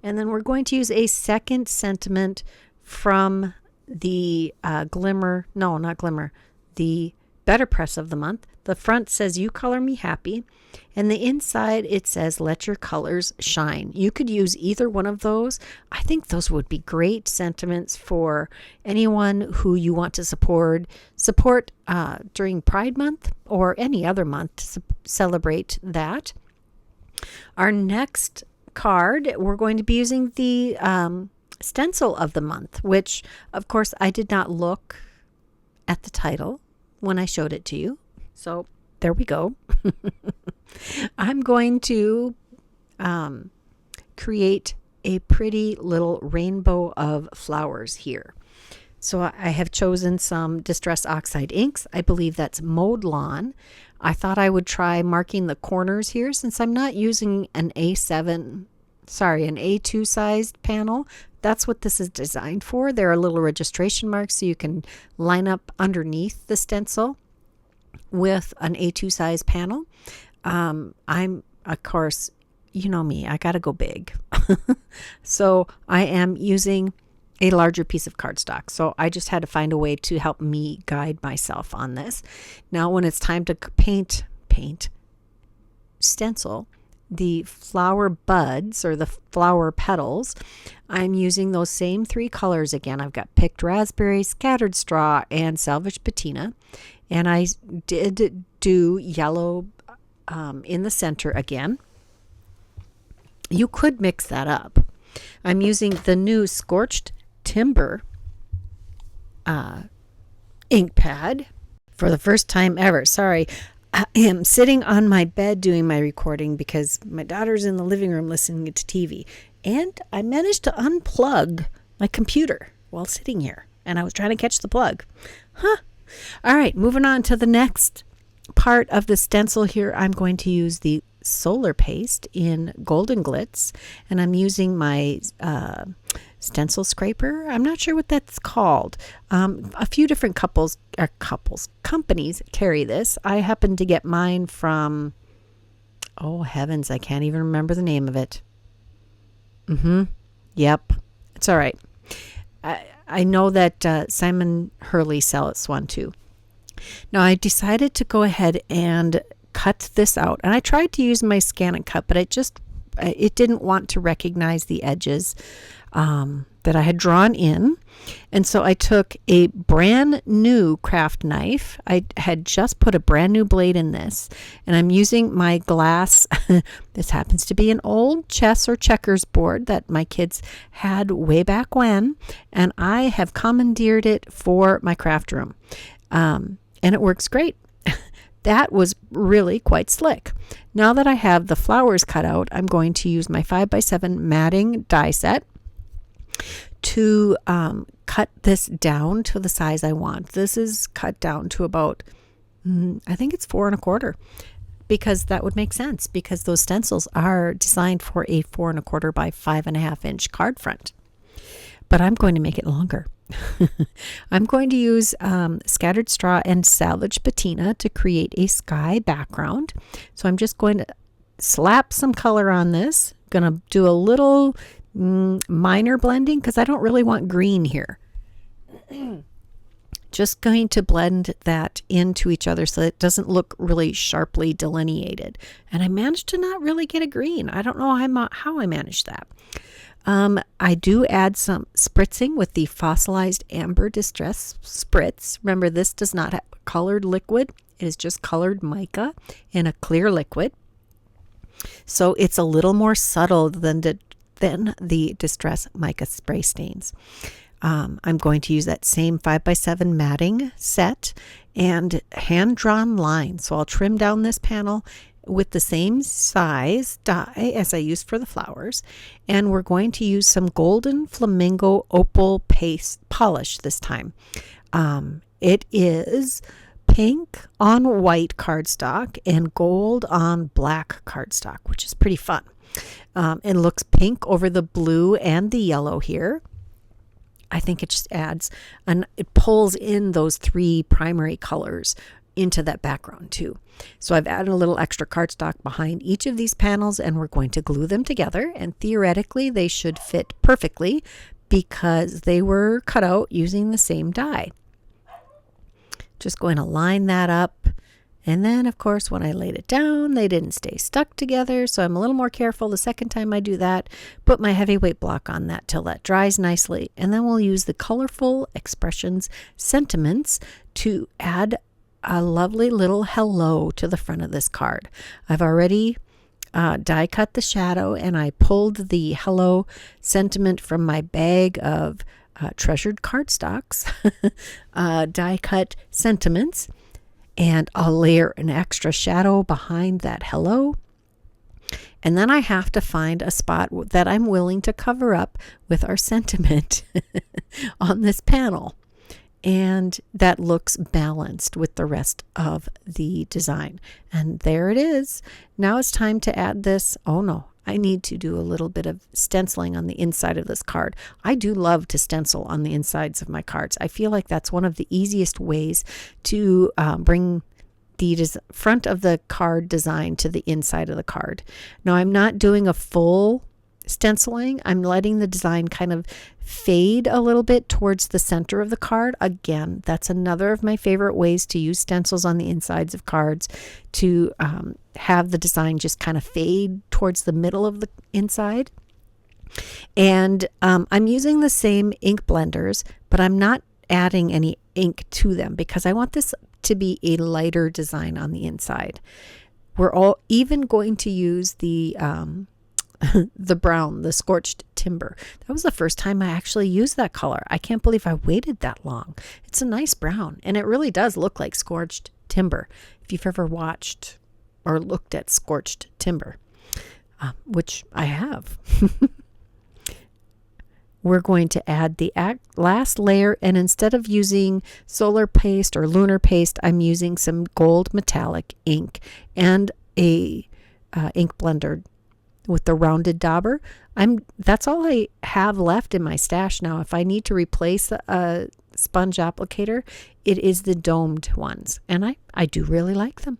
And then we're going to use a second sentiment from the Glimmer, no, not Glimmer, the BetterPress of the month. The front says You Color Me Happy, and the inside it says Let Your Colors Shine. You could use either one of those. I think those would be great sentiments for anyone who you want to support during Pride Month or any other month to celebrate that. Our next card, we're going to be using the Stencil of the month, which of course I did not look at the title when I showed it to you. So there we go. I'm going to create a pretty little rainbow of flowers here. So I have chosen some Distress Oxide inks. I believe that's Mowed Lawn. I thought I would try marking the corners here since I'm not using an an A2 sized panel. That's what this is designed for. There are little registration marks so you can line up underneath the stencil with an A2 size panel. I'm, of course, you know me, I got to go big. So I am using a larger piece of cardstock. So I just had to find a way to help me guide myself on this. Now, when it's time to paint, stencil the flower buds or the flower petals, I'm using those same 3 colors again. I've got picked raspberry, scattered straw, and salvage patina. And I did do yellow in the center again. You could mix that up. I'm using the new Scorched Timber ink pad for the first time ever. Sorry, I am sitting on my bed doing my recording because my daughter's in the living room listening to TV. And I managed to unplug my computer while sitting here. And I was trying to catch the plug. All right, moving on to the next part of the stencil here. I'm going to use the Solar Paste in Golden Glitz. And I'm using my stencil scraper. I'm not sure what that's called. A few different companies carry this. I happen to get mine from, oh heavens, I can't even remember the name of it. Yep, it's all right. I know that Simon Hurley sells one too. Now I decided to go ahead and cut this out, and I tried to use my Scan and Cut, but it didn't want to recognize the edges that I had drawn in. And so I took a brand new craft knife. I had just put a brand new blade in this, and I'm using my glass. This happens to be an old chess or checkers board that my kids had way back when, and I have commandeered it for my craft room. And it works great. That was really quite slick. Now that I have the flowers cut out, I'm going to use my 5x7 matting die set to cut this down to the size I want. This is cut down to about, I think it's 4 1/4, because that would make sense, because those stencils are designed for a 4 1/4 by 5.5 inch card front. But I'm going to make it longer. I'm going to use scattered straw and salvage patina to create a sky background. So I'm just going to slap some color on this. Going to do a little minor blending because I don't really want green here. Just going to blend that into each other so it doesn't look really sharply delineated. And I managed to not really get a green. I don't know how I managed that. I do add some spritzing with the fossilized amber distress spritz. Remember, this does not have colored liquid. It is just colored mica in a clear liquid. So it's a little more subtle than the distress mica spray stains. I'm going to use that same 5x7 matting set and hand-drawn lines. So I'll trim down this panel with the same size die as I used for the flowers, and we're going to use some golden flamingo opal paste polish this time. It is pink on white cardstock and gold on black cardstock, which is pretty fun. It looks pink over the blue and the yellow here. I think it just adds, and it pulls in those 3 primary colors into that background too. So I've added a little extra cardstock behind each of these panels, and we're going to glue them together, and theoretically they should fit perfectly because they were cut out using the same die. Just going to line that up, and then of course when I laid it down they didn't stay stuck together, so I'm a little more careful the second time I do that. Put my heavyweight block on that till that dries nicely, and then we'll use the Colorful Expressions Sentiments to add a lovely little hello to the front of this card. I've already die cut the shadow, and I pulled the hello sentiment from my bag of treasured cardstocks, die cut sentiments, and I'll layer an extra shadow behind that hello. And then I have to find a spot that I'm willing to cover up with our sentiment on this panel. And that looks balanced with the rest of the design. And there it is. Now it's time to add this. Oh no, I need to do a little bit of stenciling on the inside of this card. I do love to stencil on the insides of my cards. I feel like that's one of the easiest ways to bring the front of the card design to the inside of the card. Now I'm not doing a full stenciling. I'm letting the design kind of fade a little bit towards the center of the card. Again, that's another of my favorite ways to use stencils on the insides of cards, to have the design just kind of fade towards the middle of the inside. And I'm using the same ink blenders, but I'm not adding any ink to them because I want this to be a lighter design on the inside. We're all even going to use the the brown, the scorched timber. That was the first time I actually used that color. I can't believe I waited that long. It's a nice brown, and it really does look like scorched timber. If you've ever watched or looked at scorched timber, which I have. We're going to add the last layer, and instead of using solar paste or lunar paste, I'm using some gold metallic ink and a ink blender with the rounded dauber. That's all I have left in my stash now. If I need to replace a sponge applicator, it is the domed ones, and I do really like them.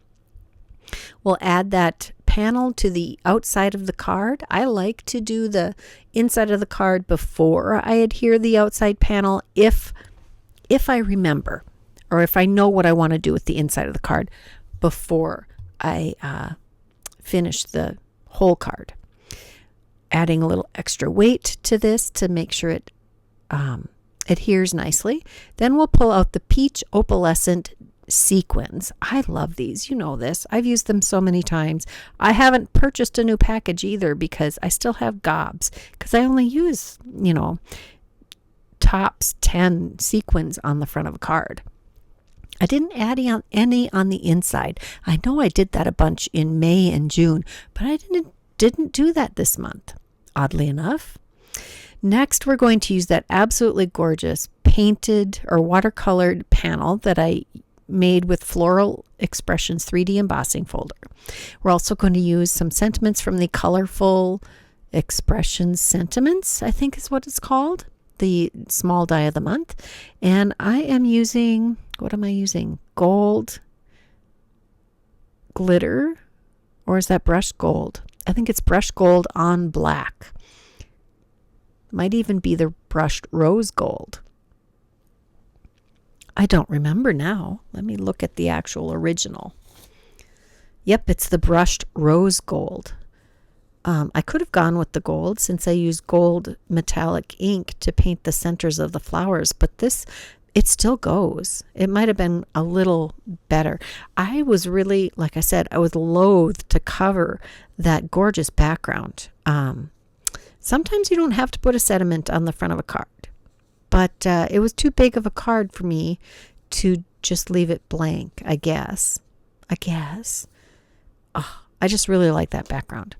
We'll add that panel to the outside of the card. I like to do the inside of the card before I adhere the outside panel if I remember, or if I know what I want to do with the inside of the card before I finish the whole card. Adding a little extra weight to this to make sure it adheres nicely. Then we'll pull out the peach opalescent sequins. I love these. You know this. I've used them so many times. I haven't purchased a new package either because I still have gobs, because I only use, tops 10 sequins on the front of a card. I didn't add any on the inside. I know I did that a bunch in May and June, but I didn't do that this month, oddly enough. Next, we're going to use that absolutely gorgeous painted or watercolored panel that I made with Floral Expressions 3D embossing folder. We're also going to use some sentiments from the Colorful Expressions Sentiments, I think is what it's called, the small die of the month. And I am using, what am I using? Gold glitter, or is that brushed gold? I think it's brushed gold on black. Might even be the brushed rose gold. I don't remember now. Let me look at the actual original. Yep, it's the brushed rose gold. I could have gone with the gold since I used gold metallic ink to paint the centers of the flowers, but this, it still goes. It might have been a little better. I was really, like I said, I was loath to cover that gorgeous background. Sometimes you don't have to put a sentiment on the front of a card. But it was too big of a card for me to just leave it blank, I guess. Oh, I just really like that background.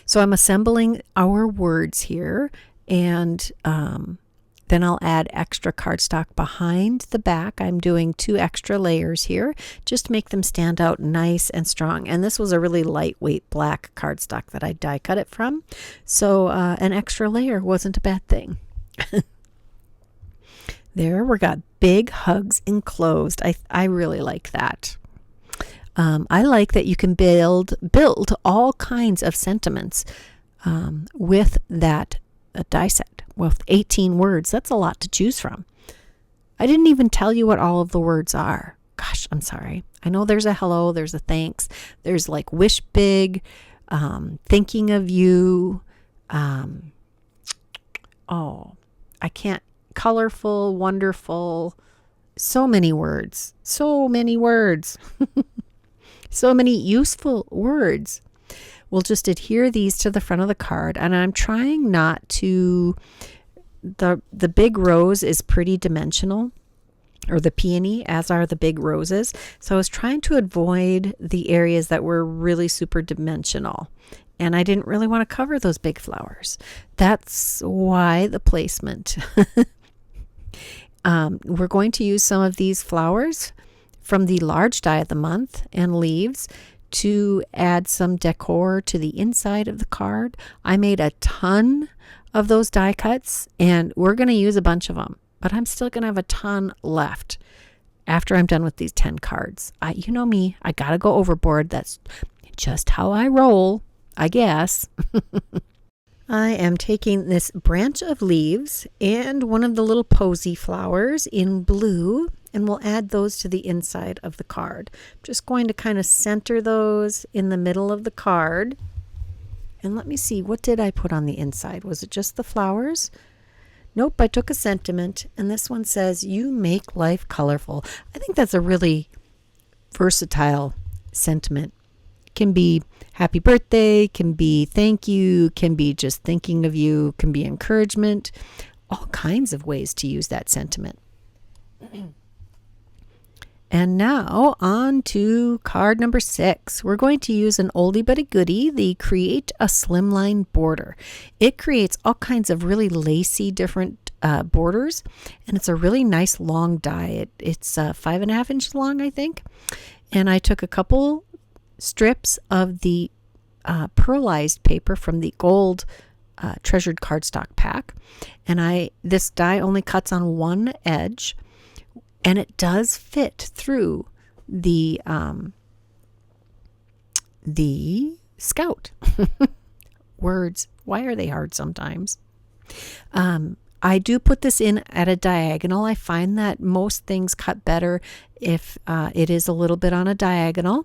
So I'm assembling our words here, and then I'll add extra cardstock behind the back. I'm doing 2 extra layers here just to make them stand out nice and strong. And this was a really lightweight black cardstock that I die cut it from. So an extra layer wasn't a bad thing. There, we got big hugs enclosed. I really like that. I like that you can build all kinds of sentiments with that die set. With 18 words, that's a lot to choose from. I didn't even tell you what all of the words are. Gosh, I'm sorry. I know there's a hello, there's a thanks, there's like wish big, thinking of you. I can't. Colorful, wonderful, so many words, so many useful words. We'll just adhere these to the front of the card, and I'm trying not to, the big rose is pretty dimensional, or the peony, as are the big roses. So I was trying to avoid the areas that were really super dimensional. And I didn't really want to cover those big flowers. That's why the placement. We're going to use some of these flowers from the large die of the month and leaves to add some decor to the inside of the card. I made a ton of those die cuts, and we're going to use a bunch of them, but I'm still going to have a ton left after I'm done with these 10 cards. You know me, I gotta go overboard. That's just how I roll, I guess. I am taking this branch of leaves and one of the little posy flowers in blue, and we'll add those to the inside of the card. I'm just going to kind of center those in the middle of the card. And let me see, what did I put on the inside? Was it just the flowers? Nope, I took a sentiment, and this one says, "You make life colorful." I think that's a really versatile sentiment. It can be happy birthday, can be thank you, can be just thinking of you, can be encouragement, all kinds of ways to use that sentiment. And now on to card number 6. We're going to use an oldie but a goodie, the Create a Slimline border. It creates all kinds of really lacy different borders, and it's a really nice long die. It's 5.5 inches long, I think. And I took a couple strips of the pearlized paper from the gold treasured cardstock pack, and this die only cuts on one edge. And it does fit through the Scout. Words, why are they hard sometimes? I do put this in at a diagonal. I find that most things cut better if it is a little bit on a diagonal.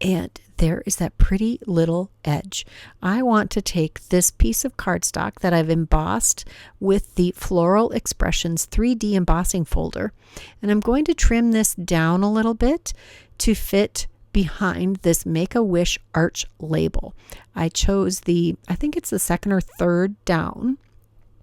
And there is that pretty little edge. I want to take this piece of cardstock that I've embossed with the Floral Expressions 3D embossing folder, and I'm going to trim this down a little bit to fit behind this Make-A-Wish arch label. I chose I think it's the second or third down,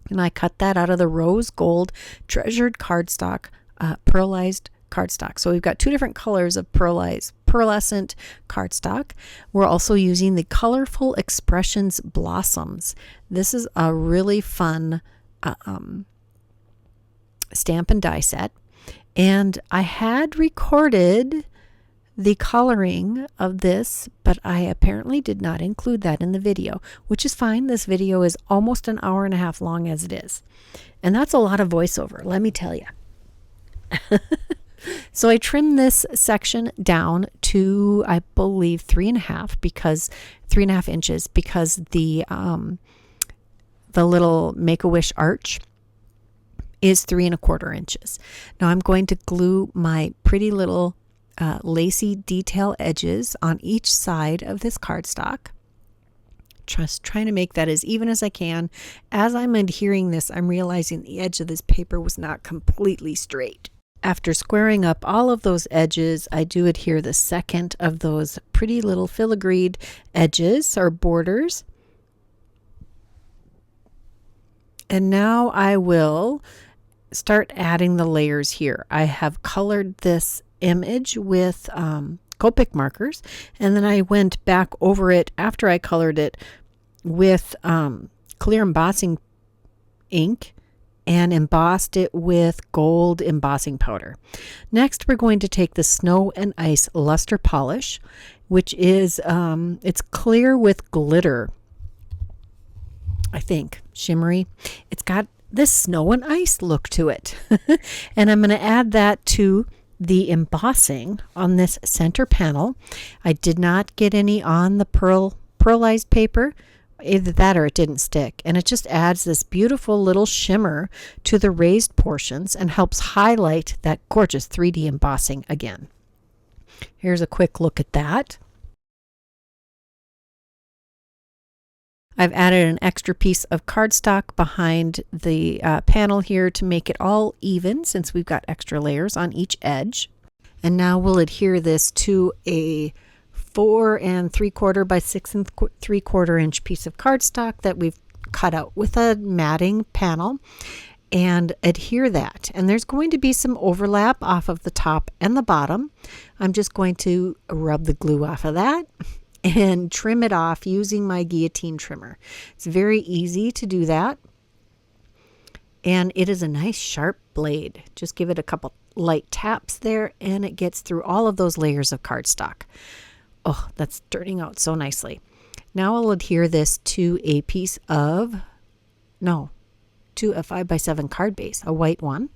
and I cut that out of the rose gold treasured cardstock, pearlized cardstock. So we've got 2 different colors of pearlescent cardstock. We're also using the Colorful Expressions Blossoms. This is a really fun stamp and die set. And I had recorded the coloring of this, but I apparently did not include that in the video, which is fine. This video is almost an hour and a half long as it is. And that's a lot of voiceover, let me tell you. So I trimmed this section down to, I believe, 3.5 inches, because the little Make-A-Wish arch is 3.25 inches. Now I'm going to glue my pretty little lacy detail edges on each side of this cardstock. Just trying to make that as even as I can. As I'm adhering this, I'm realizing the edge of this paper was not completely straight. After squaring up all of those edges, I do adhere the second of those pretty little filigreed edges or borders. And now I will start adding the layers here. I have colored this image with Copic markers, and then I went back over it after I colored it with clear embossing ink and embossed it with gold embossing powder. Next, we're going to take the Snow and Ice Luster Polish, which is, it's clear with glitter, I think, shimmery. It's got this snow and ice look to it. And I'm going to add that to the embossing on this center panel. I did not get any on the pearlized paper. Either that or it didn't stick, and it just adds this beautiful little shimmer to the raised portions and helps highlight that gorgeous 3D embossing again. Here's a quick look at that. I've added an extra piece of cardstock behind the panel here to make it all even, since we've got extra layers on each edge. And now we'll adhere this to a 4 3/4 by 6 3/4 inch piece of cardstock that we've cut out with a matting panel, and adhere that. And there's going to be some overlap off of the top and the bottom. I'm just going to rub the glue off of that and trim it off using my guillotine trimmer. It's very easy to do that, and it is a nice sharp blade. Just give it a couple light taps there, and it gets through all of those layers of cardstock. Oh, that's turning out so nicely. Now I'll adhere this to a piece of, to a 5x7 card base, a white one.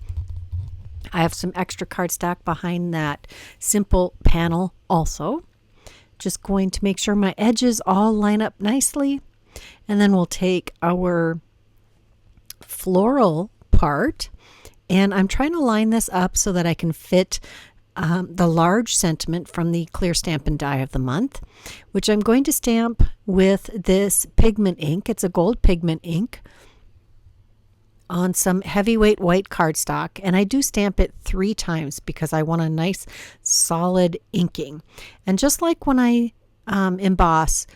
I have some extra cardstock behind that simple panel also. Just going to make sure my edges all line up nicely. And then we'll take our floral part, and I'm trying to line this up so that I can fit the large sentiment from the clear Stampin' Die of the month, which I'm going to stamp with this pigment ink. It's a gold pigment ink on some heavyweight white cardstock, and I do stamp it 3 times because I want a nice solid inking. And just like when I emboss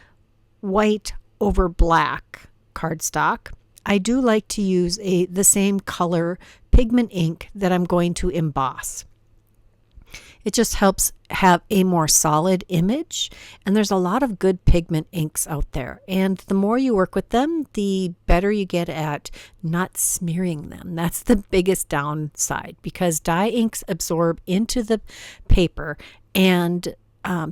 white over black cardstock, I do like to use the same color pigment ink that I'm going to emboss. It just helps have a more solid image, and there's a lot of good pigment inks out there, and the more you work with them, the better you get at not smearing them. That's the biggest downside, because dye inks absorb into the paper, and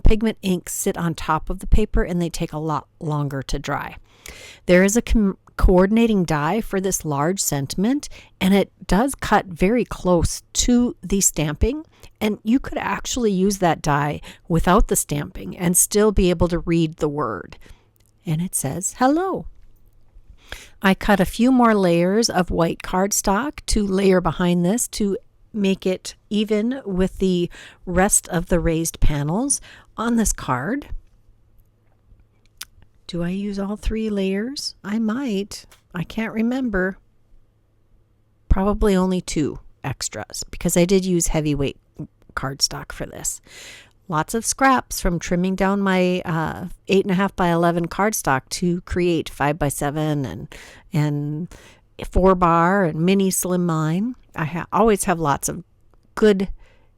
pigment inks sit on top of the paper, and they take a lot longer to dry. There is a coordinating die for this large sentiment, and it does cut very close to the stamping, and you could actually use that die without the stamping and still be able to read the word. And it says hello. I cut a few more layers of white cardstock to layer behind this to make it even with the rest of the raised panels on this card. Do I use all 3 layers? I might. I can't remember. Probably only 2 extras because I did use heavyweight cardstock for this. Lots of scraps from trimming down my 8.5 by 11 cardstock to create 5 by 7 and 4 bar and mini slim line. I always have lots of good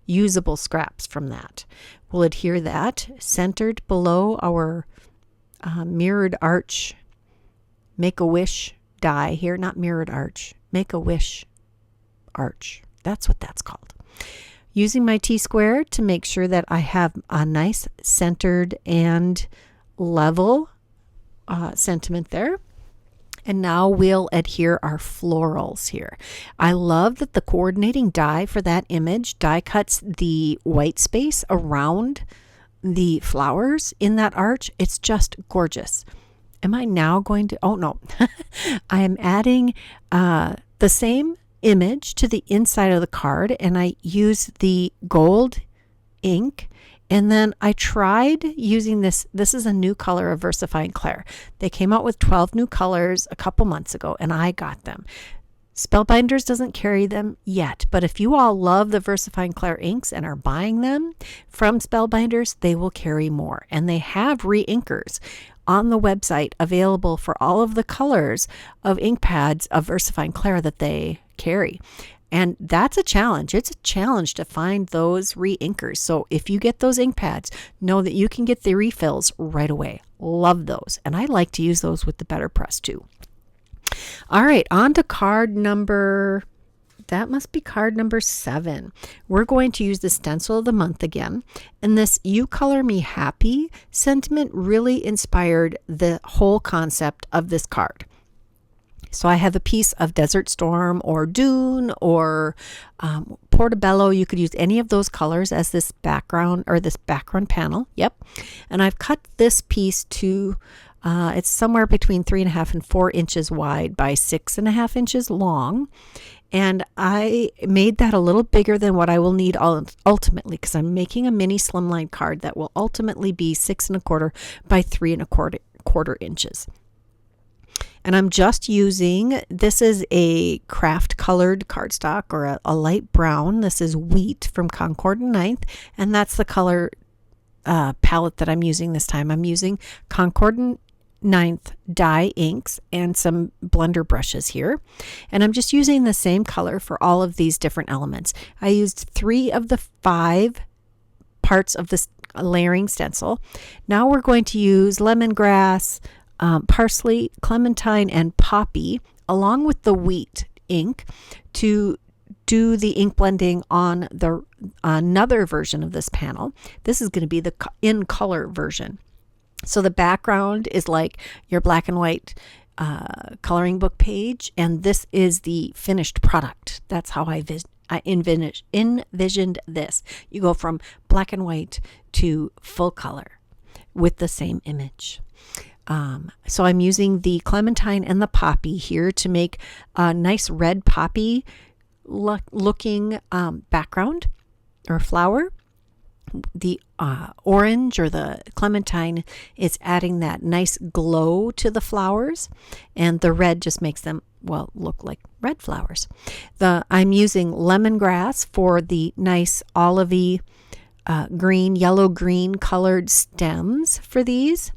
usable scraps from that. We'll adhere that centered below our mirrored arch Make-A-Wish die here, not mirrored arch, Make-A-Wish arch. That's what that's called. Using my T-square to make sure that I have a nice centered and level sentiment there. And now we'll adhere our florals here. I love that the coordinating die for that image die cuts the white space around the flowers in that arch. It's just gorgeous. Am I now going to, oh no, I am adding the same image to the inside of the card, and I use the gold ink, and then I tried using this is a new color of VersaFine Clair. They came out with 12 new colors a couple months ago, and I got them. Spellbinders doesn't carry them yet, but if you all love the VersaFine Clair inks and are buying them from Spellbinders, they will carry more. And they have re-inkers on the website available for all of the colors of ink pads of VersaFine Clair that they carry. And that's a challenge. It's a challenge to find those re-inkers. So if you get those ink pads, know that you can get the refills right away. Love those. And I like to use those with the BetterPress too. All right, on to card number, that must be card number 7. We're going to use the stencil of the month again. And this You Color Me Happy sentiment really inspired the whole concept of this card. So I have a piece of Desert Storm or Dune or Portobello. You could use any of those colors as this background or this background panel. Yep. And I've cut this piece to it's somewhere between 3.5 and 4 inches wide by 6.5 inches long. And I made that a little bigger than what I will need ultimately, because I'm making a mini slimline card that will ultimately be 6.25 by 3.25 inches. And I'm just using, this is a craft colored cardstock or a light brown. This is Wheat from Concord and Ninth, and that's the color palette that I'm using this time. I'm using Concord and Ninth dye inks and some blender brushes here, and I'm just using the same color for all of these different elements. I used 3 of the 5 parts of this layering stencil. Now we're going to use lemongrass, parsley, clementine, and poppy along with the wheat ink to do the ink blending on the another version of this panel. This is going to be the in color version. So the background is like your black and white coloring book page, and this is the finished product. That's how I I envisioned this. You go from black and white to full color with the same image. So I'm using the clementine and the poppy here to make a nice red poppy looking background or flower. The orange or the clementine is adding that nice glow to the flowers, and the red just makes them, well, look like red flowers. I'm using lemongrass for the nice olivey green, yellow-green colored stems for these.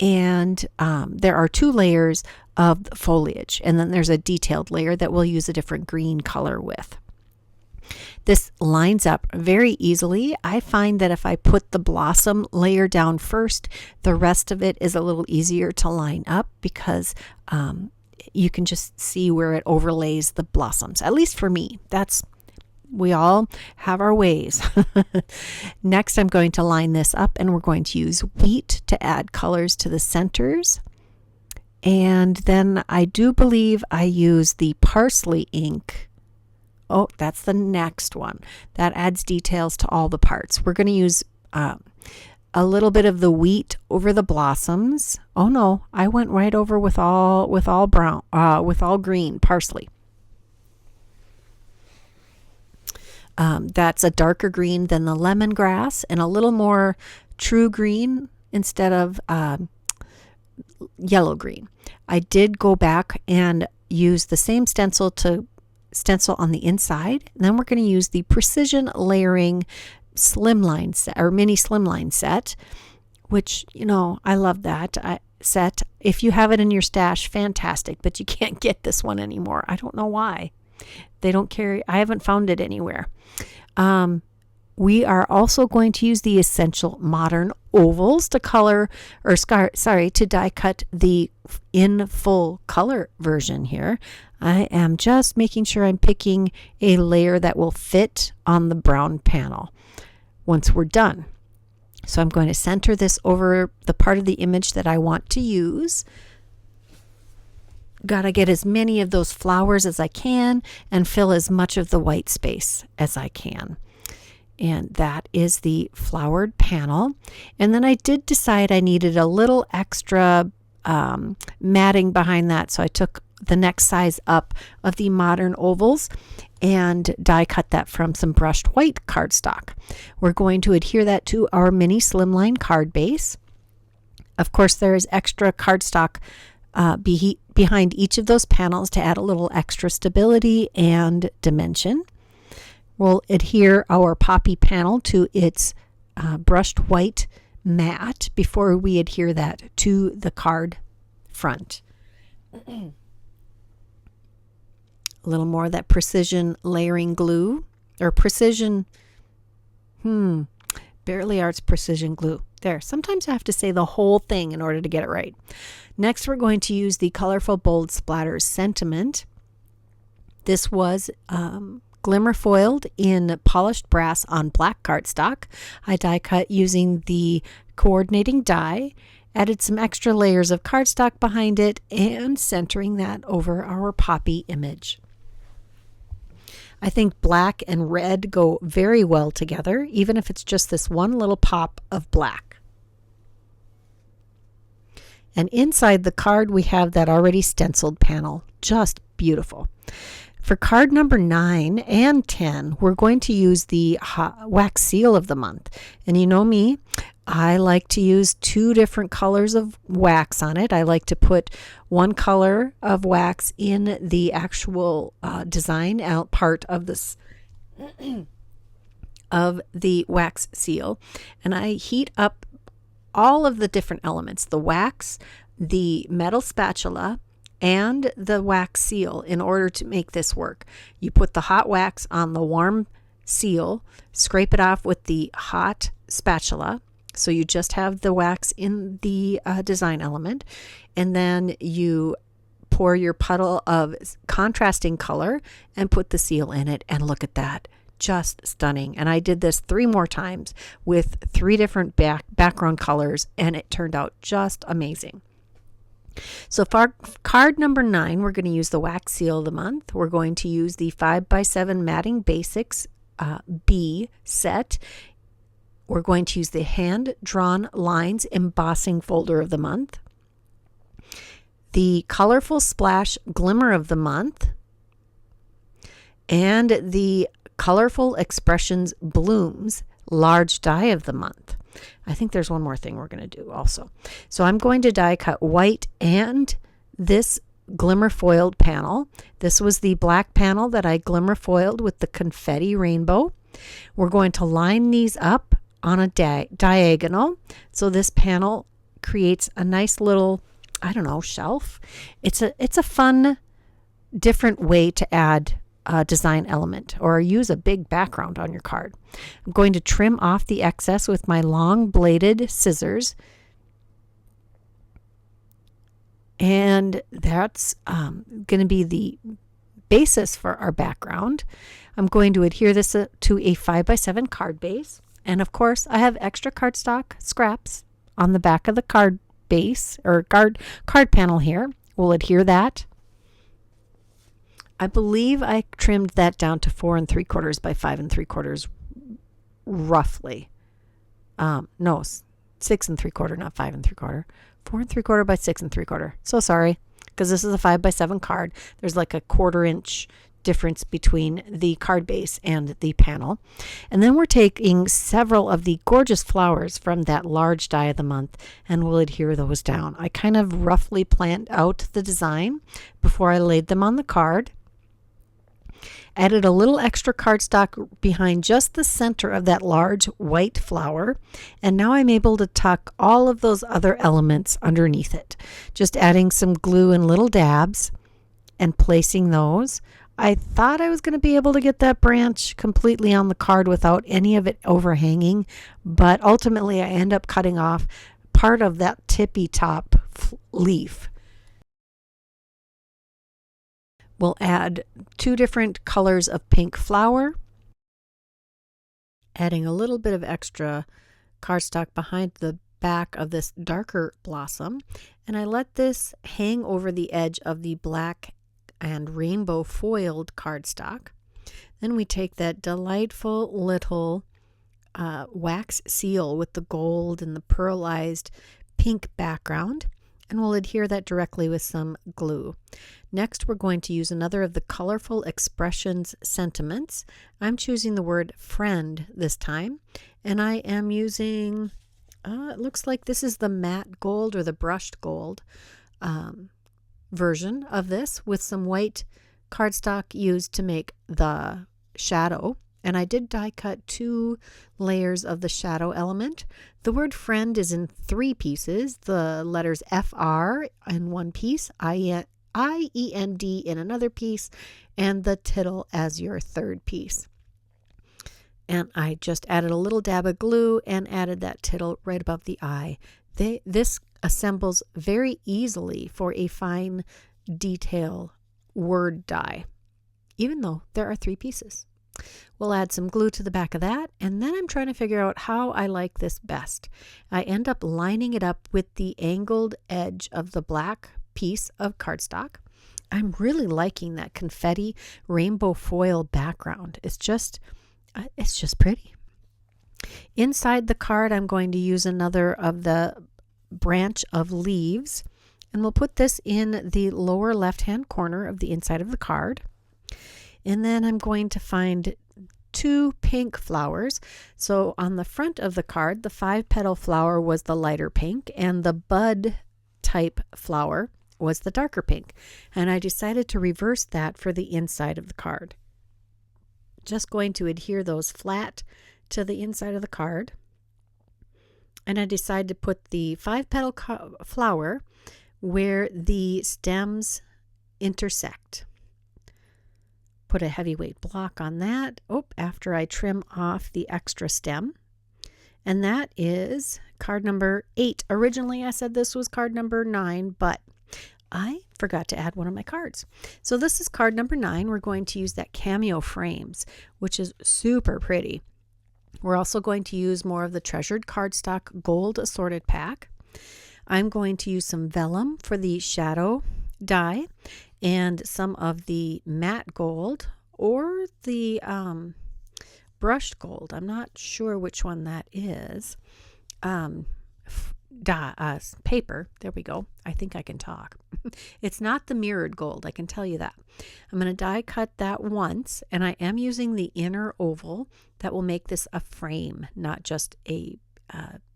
And there are 2 layers of foliage, and then there's a detailed layer that we'll use a different green color with. This lines up very easily. I find that if I put the blossom layer down first, the rest of it is a little easier to line up because you can just see where it overlays the blossoms. At least for me, we all have our ways. Next, I'm going to line this up, and we're going to use wheat to add colors to the centers. And then I do believe I use the parsley ink. Oh, that's the next one. That adds details to all the parts. We're going to use a little bit of the wheat over the blossoms. Oh no, I went right over with all brown, with all green parsley. That's a darker green than the lemongrass and a little more true green instead of yellow green. I did go back and use the same stencil to stencil on the inside. And then we're going to use the precision layering slimline set or mini slimline set, which, I love that set. If you have it in your stash, fantastic, but you can't get this one anymore. I don't know why. They don't carry, I haven't found it anywhere. We are also going to use the Essential Modern ovals to to die cut the in full color version here. I am just making sure I'm picking a layer that will fit on the brown panel once we're done. So I'm going to center this over the part of the image that I want to use. Gotta get as many of those flowers as I can and fill as much of the white space as I can. And that is the flowered panel. And then I did decide I needed a little extra matting behind that. So I took the next size up of the modern ovals and die cut that from some brushed white cardstock. We're going to adhere that to our mini slimline card base. Of course, there is extra cardstock behind each of those panels to add a little extra stability and dimension. We'll adhere our poppy panel to its brushed white mat before we adhere that to the card front. A little more of that precision layering glue or precision, Barely Art's precision glue. There, sometimes I have to say the whole thing in order to get it right. Next, we're going to use the Colorful Bold Splatters Sentiment. This was glimmer foiled in polished brass on black cardstock. I die cut using the coordinating die, added some extra layers of cardstock behind it, and centering that over our poppy image. I think black and red go very well together, even if it's just this one little pop of black. And inside the card, we have that already stenciled panel. Just beautiful. For card number 9 and 10, we're going to use the wax seal of the month. And you know me, I like to use 2 different colors of wax on it. I like to put one color of wax in the actual design out part of this of the wax seal, and I heat up all of the different elements, the wax, the metal spatula, and the wax seal in order to make this work. You put the hot wax on the warm seal, scrape it off with the hot spatula, so you just have the wax in the design element, and then you pour your puddle of contrasting color and put the seal in it, and look at that. Just stunning. And I did this 3 more times with 3 different background colors, and it turned out just amazing. So for card number 9, we're going to use the wax seal of the month. We're going to use the 5x7 Matting Basics B set. We're going to use the Hand Drawn Lines Embossing folder of the month, the Colorful Splash Glimmer of the month, and the Colorful Expressions Blooms large die of the month. I think there's one more thing we're going to do also. So I'm going to die cut white and this glimmer foiled panel. This was the black panel that I glimmer foiled with the confetti rainbow. We're going to line these up on a diagonal. So this panel creates a nice little, I don't know, shelf. It's a fun, different way to add a design element or use a big background on your card. I'm going to trim off the excess with my long bladed scissors. And that's going to be the basis for our background. I'm going to adhere this to a 5x7 card base. And of course, I have extra cardstock scraps on the back of the card base or card panel here. We'll adhere that. I believe I trimmed that down to 4 3/4 by 5 3/4 roughly. No, 6 3/4, not 5 3/4. 4 3/4 by 6 3/4. So sorry, because this is a 5x7 card. There's like a 1/4 inch difference between the card base and the panel. And then we're taking several of the gorgeous flowers from that large die of the month and we'll adhere those down. I kind of roughly planned out the design before I laid them on the card. Added a little extra cardstock behind just the center of that large white flower. And now I'm able to tuck all of those other elements underneath it. Just adding some glue in little dabs and placing those. I thought I was going to be able to get that branch completely on the card without any of it overhanging, but ultimately I end up cutting off part of that tippy top leaf. We'll add 2 different colors of pink flower, adding a little bit of extra cardstock behind the back of this darker blossom, and I let this hang over the edge of the black and rainbow foiled cardstock. Then we take that delightful little wax seal with the gold and the pearlized pink background, and we'll adhere that directly with some glue. Next, we're going to use another of the Colorful Expressions sentiments. I'm choosing the word friend this time, and I am using, it looks like this is the matte gold or the brushed gold version of this with some white cardstock used to make the shadow. And I did die cut 2 layers of the shadow element. The word friend is in 3 pieces. The letters FR in one piece, IEND in another piece, and the tittle as your 3rd piece. And I just added a little dab of glue and added that tittle right above the I. This assembles very easily for a fine detail word die, even though there are 3 pieces. We'll add some glue to the back of that, and then I'm trying to figure out how I like this best. I end up lining it up with the angled edge of the black piece of cardstock. I'm really liking that confetti rainbow foil background. It's just pretty. Inside the card, I'm going to use another of the branch of leaves, and we'll put this in the lower left-hand corner of the inside of the card. And then I'm going to find 2 pink flowers. So on the front of the card, the 5-petal flower was the lighter pink, and the bud type flower was the darker pink. And I decided to reverse that for the inside of the card. Just going to adhere those flat to the inside of the card. And I decided to put the 5-petal flower where the stems intersect. Put a heavyweight block on that after I trim off the extra stem. And that is card number 8. Originally I said this was card number 9, but I forgot to add one of my cards. So this is card number 9. We're going to use that Cameo Frames, which is super pretty. We're also going to use more of the Treasured Cardstock Gold Assorted Pack. I'm going to use some vellum for the shadow dye and some of the matte gold or the brushed gold. I'm not sure which one that is. Paper. There we go. I think I can talk. It's not the mirrored gold, I can tell you that. I'm going to die cut that once, and I am using the inner oval that will make this a frame, not just a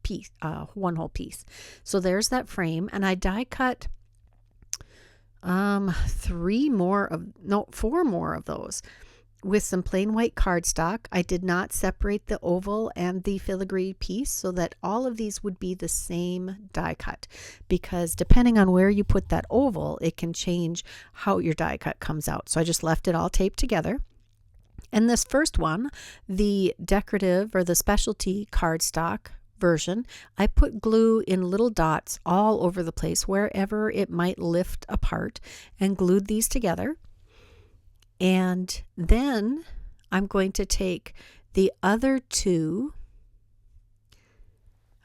piece, one whole piece. So there's that frame, and I die cut 4 more of those with some plain white cardstock. I did not separate the oval and the filigree piece so that all of these would be the same die cut, because depending on where you put that oval, it can change how your die cut comes out. So I just left it all taped together. And this first one, the decorative or the specialty cardstock version, I put glue in little dots all over the place wherever it might lift apart and glued these together. And then I'm going to take the other two.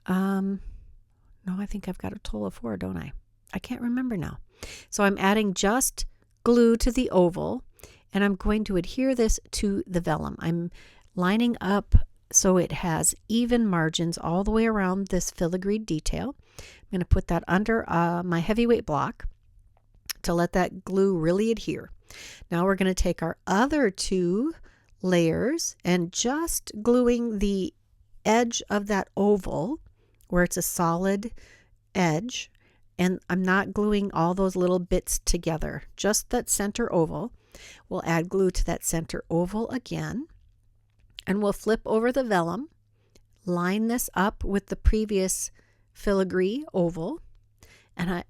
No, I think I've got a total of 4, don't I? I can't remember now. So I'm adding just glue to the oval, and I'm going to adhere this to the vellum. I'm lining up so it has even margins all the way around this filigree detail. I'm going to put that under my heavyweight block to let that glue really adhere. Now we're going to take our other 2 layers and just gluing the edge of that oval where it's a solid edge, and I'm not gluing all those little bits together, just that center oval. We'll add glue to that center oval again, and we'll flip over the vellum, line this up with the previous filigree oval, and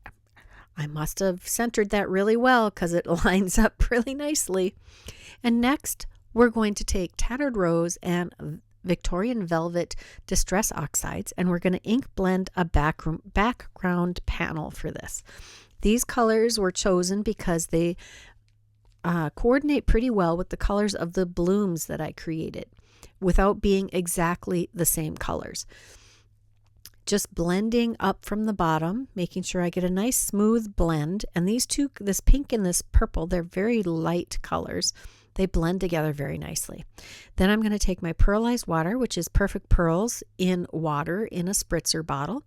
I must have centered that really well because it lines up really nicely. And next, we're going to take Tattered Rose and Victorian Velvet Distress Oxides, and we're going to ink blend a background panel for this. These colors were chosen because they coordinate pretty well with the colors of the blooms that I created without being exactly the same colors. Just blending up from the bottom, making sure I get a nice smooth blend. And these two, this pink and this purple, they're very light colors. They blend together very nicely. Then I'm going to take my pearlized water, which is Perfect Pearls in water in a spritzer bottle,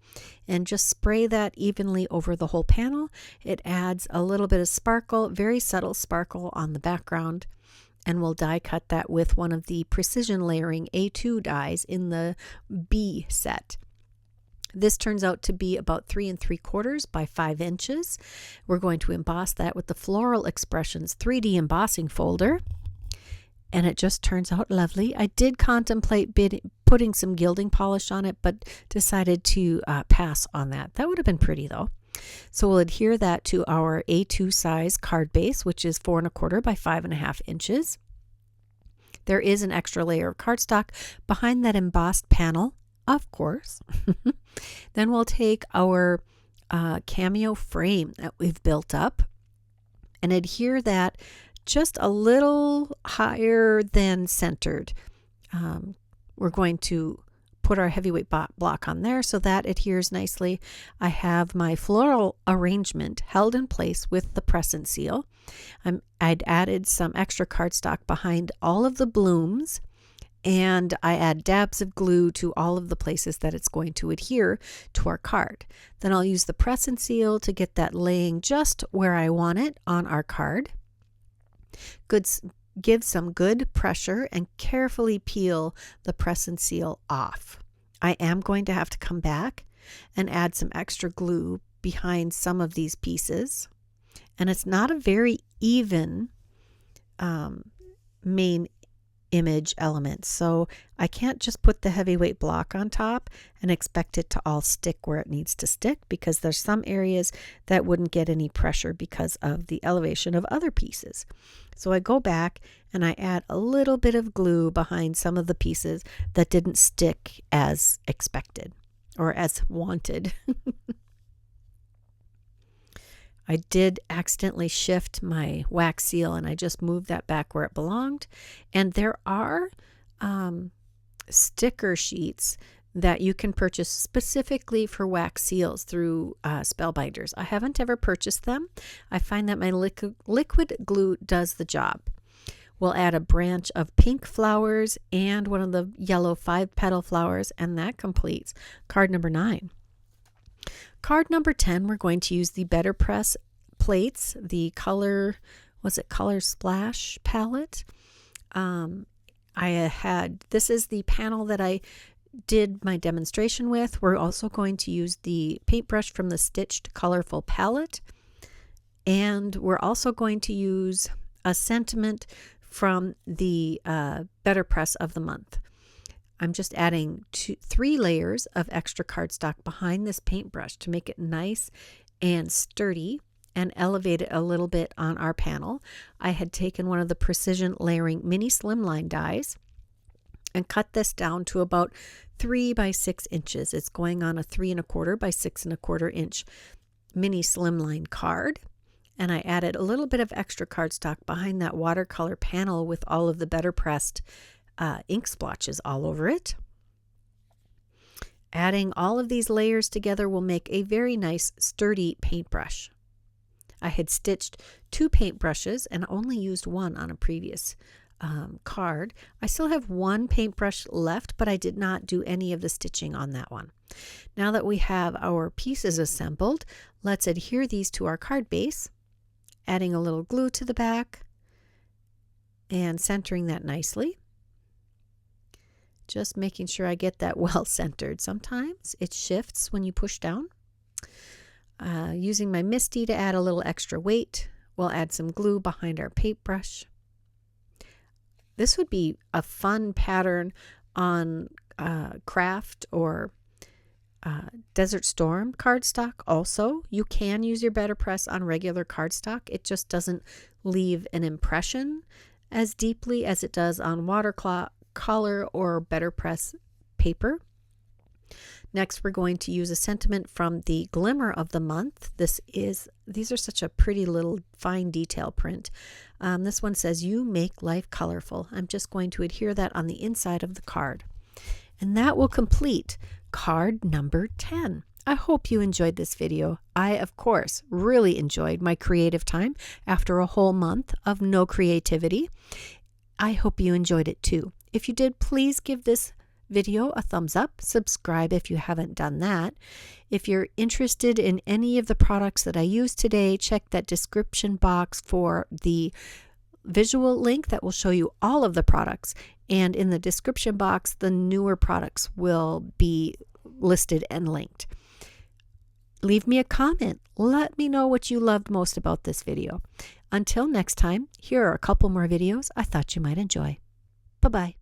and just spray that evenly over the whole panel. It adds a little bit of sparkle, very subtle sparkle on the background. And we'll die cut that with one of the Precision Layering A2 dies in the B set. This turns out to be about 3 3/4 by 5 inches. We're going to emboss that with the Floral Expressions 3D embossing folder, and it just turns out lovely. I did contemplate putting some gilding polish on it, but decided to pass on that. That would have been pretty though. So we'll adhere that to our A2 size card base, which is 4 1/4 by 5.5 inches. There is an extra layer of cardstock behind that embossed panel, of course. Then we'll take our cameo frame that we've built up and adhere that just a little higher than centered. We're going to put our heavyweight block on there so that adheres nicely. I have my floral arrangement held in place with the press and seal. I'd added some extra cardstock behind all of the blooms, and I add dabs of glue to all of the places that it's going to adhere to our card. Then I'll use the press and seal to get that laying just where I want it on our card. Give some good pressure and carefully peel the press and seal off. I am going to have to come back and add some extra glue behind some of these pieces. And it's not a very even main image element, so I can't just put the heavyweight block on top and expect it to all stick where it needs to stick, because there's some areas that wouldn't get any pressure because of the elevation of other pieces. So I go back and I add a little bit of glue behind some of the pieces that didn't stick as expected or as wanted. I did accidentally shift my wax seal, and I just moved that back where it belonged. And there are sticker sheets that you can purchase specifically for wax seals through Spellbinders. I haven't ever purchased them. I find that my liquid glue does the job. We'll add a branch of pink flowers and one of the yellow 5-petal flowers, and that completes card number 9. Card number 10, we're going to use the BetterPress plates, the Color Splash palette. This is the panel that I did my demonstration with. We're also going to use the paintbrush from the Stitched Colorful palette, and we're also going to use a sentiment from the BetterPress of the month. I'm just adding 3 layers of extra cardstock behind this paintbrush to make it nice and sturdy and elevate it a little bit on our panel. I had taken one of the precision layering mini slimline dies and cut this down to about 3 by 6 inches. It's going on a 3 1/4 by 6 1/4 inch mini slimline card. And I added a little bit of extra cardstock behind that watercolor panel with all of the BetterPressed ink splotches all over it. Adding all of these layers together will make a very nice sturdy paintbrush. I had stitched 2 paintbrushes and only used one on a previous card. I still have 1 paintbrush left, but I did not do any of the stitching on that one. Now that we have our pieces assembled, let's adhere these to our card base, adding a little glue to the back and centering that nicely. Just making sure I get that well centered. Sometimes it shifts when you push down. Using my MISTI to add a little extra weight, we'll add some glue behind our paintbrush. This would be a fun pattern on craft or Desert Storm cardstock. Also, you can use your BetterPress on regular cardstock. It just doesn't leave an impression as deeply as it does on watercolor or BetterPress paper. Next, we're going to use a sentiment from the Glimmer of the month. These are such a pretty little fine detail print. This one says, "You make life colorful." I'm just going to adhere that on the inside of the card. And that will complete card number 10. I hope you enjoyed this video. I, of course, really enjoyed my creative time after a whole month of no creativity. I hope you enjoyed it too. If you did, please give this video a thumbs up. Subscribe if you haven't done that. If you're interested in any of the products that I used today, check that description box for the visual link that will show you all of the products. And in the description box, the newer products will be listed and linked. Leave me a comment. Let me know what you loved most about this video. Until next time, here are a couple more videos I thought you might enjoy. Bye-bye.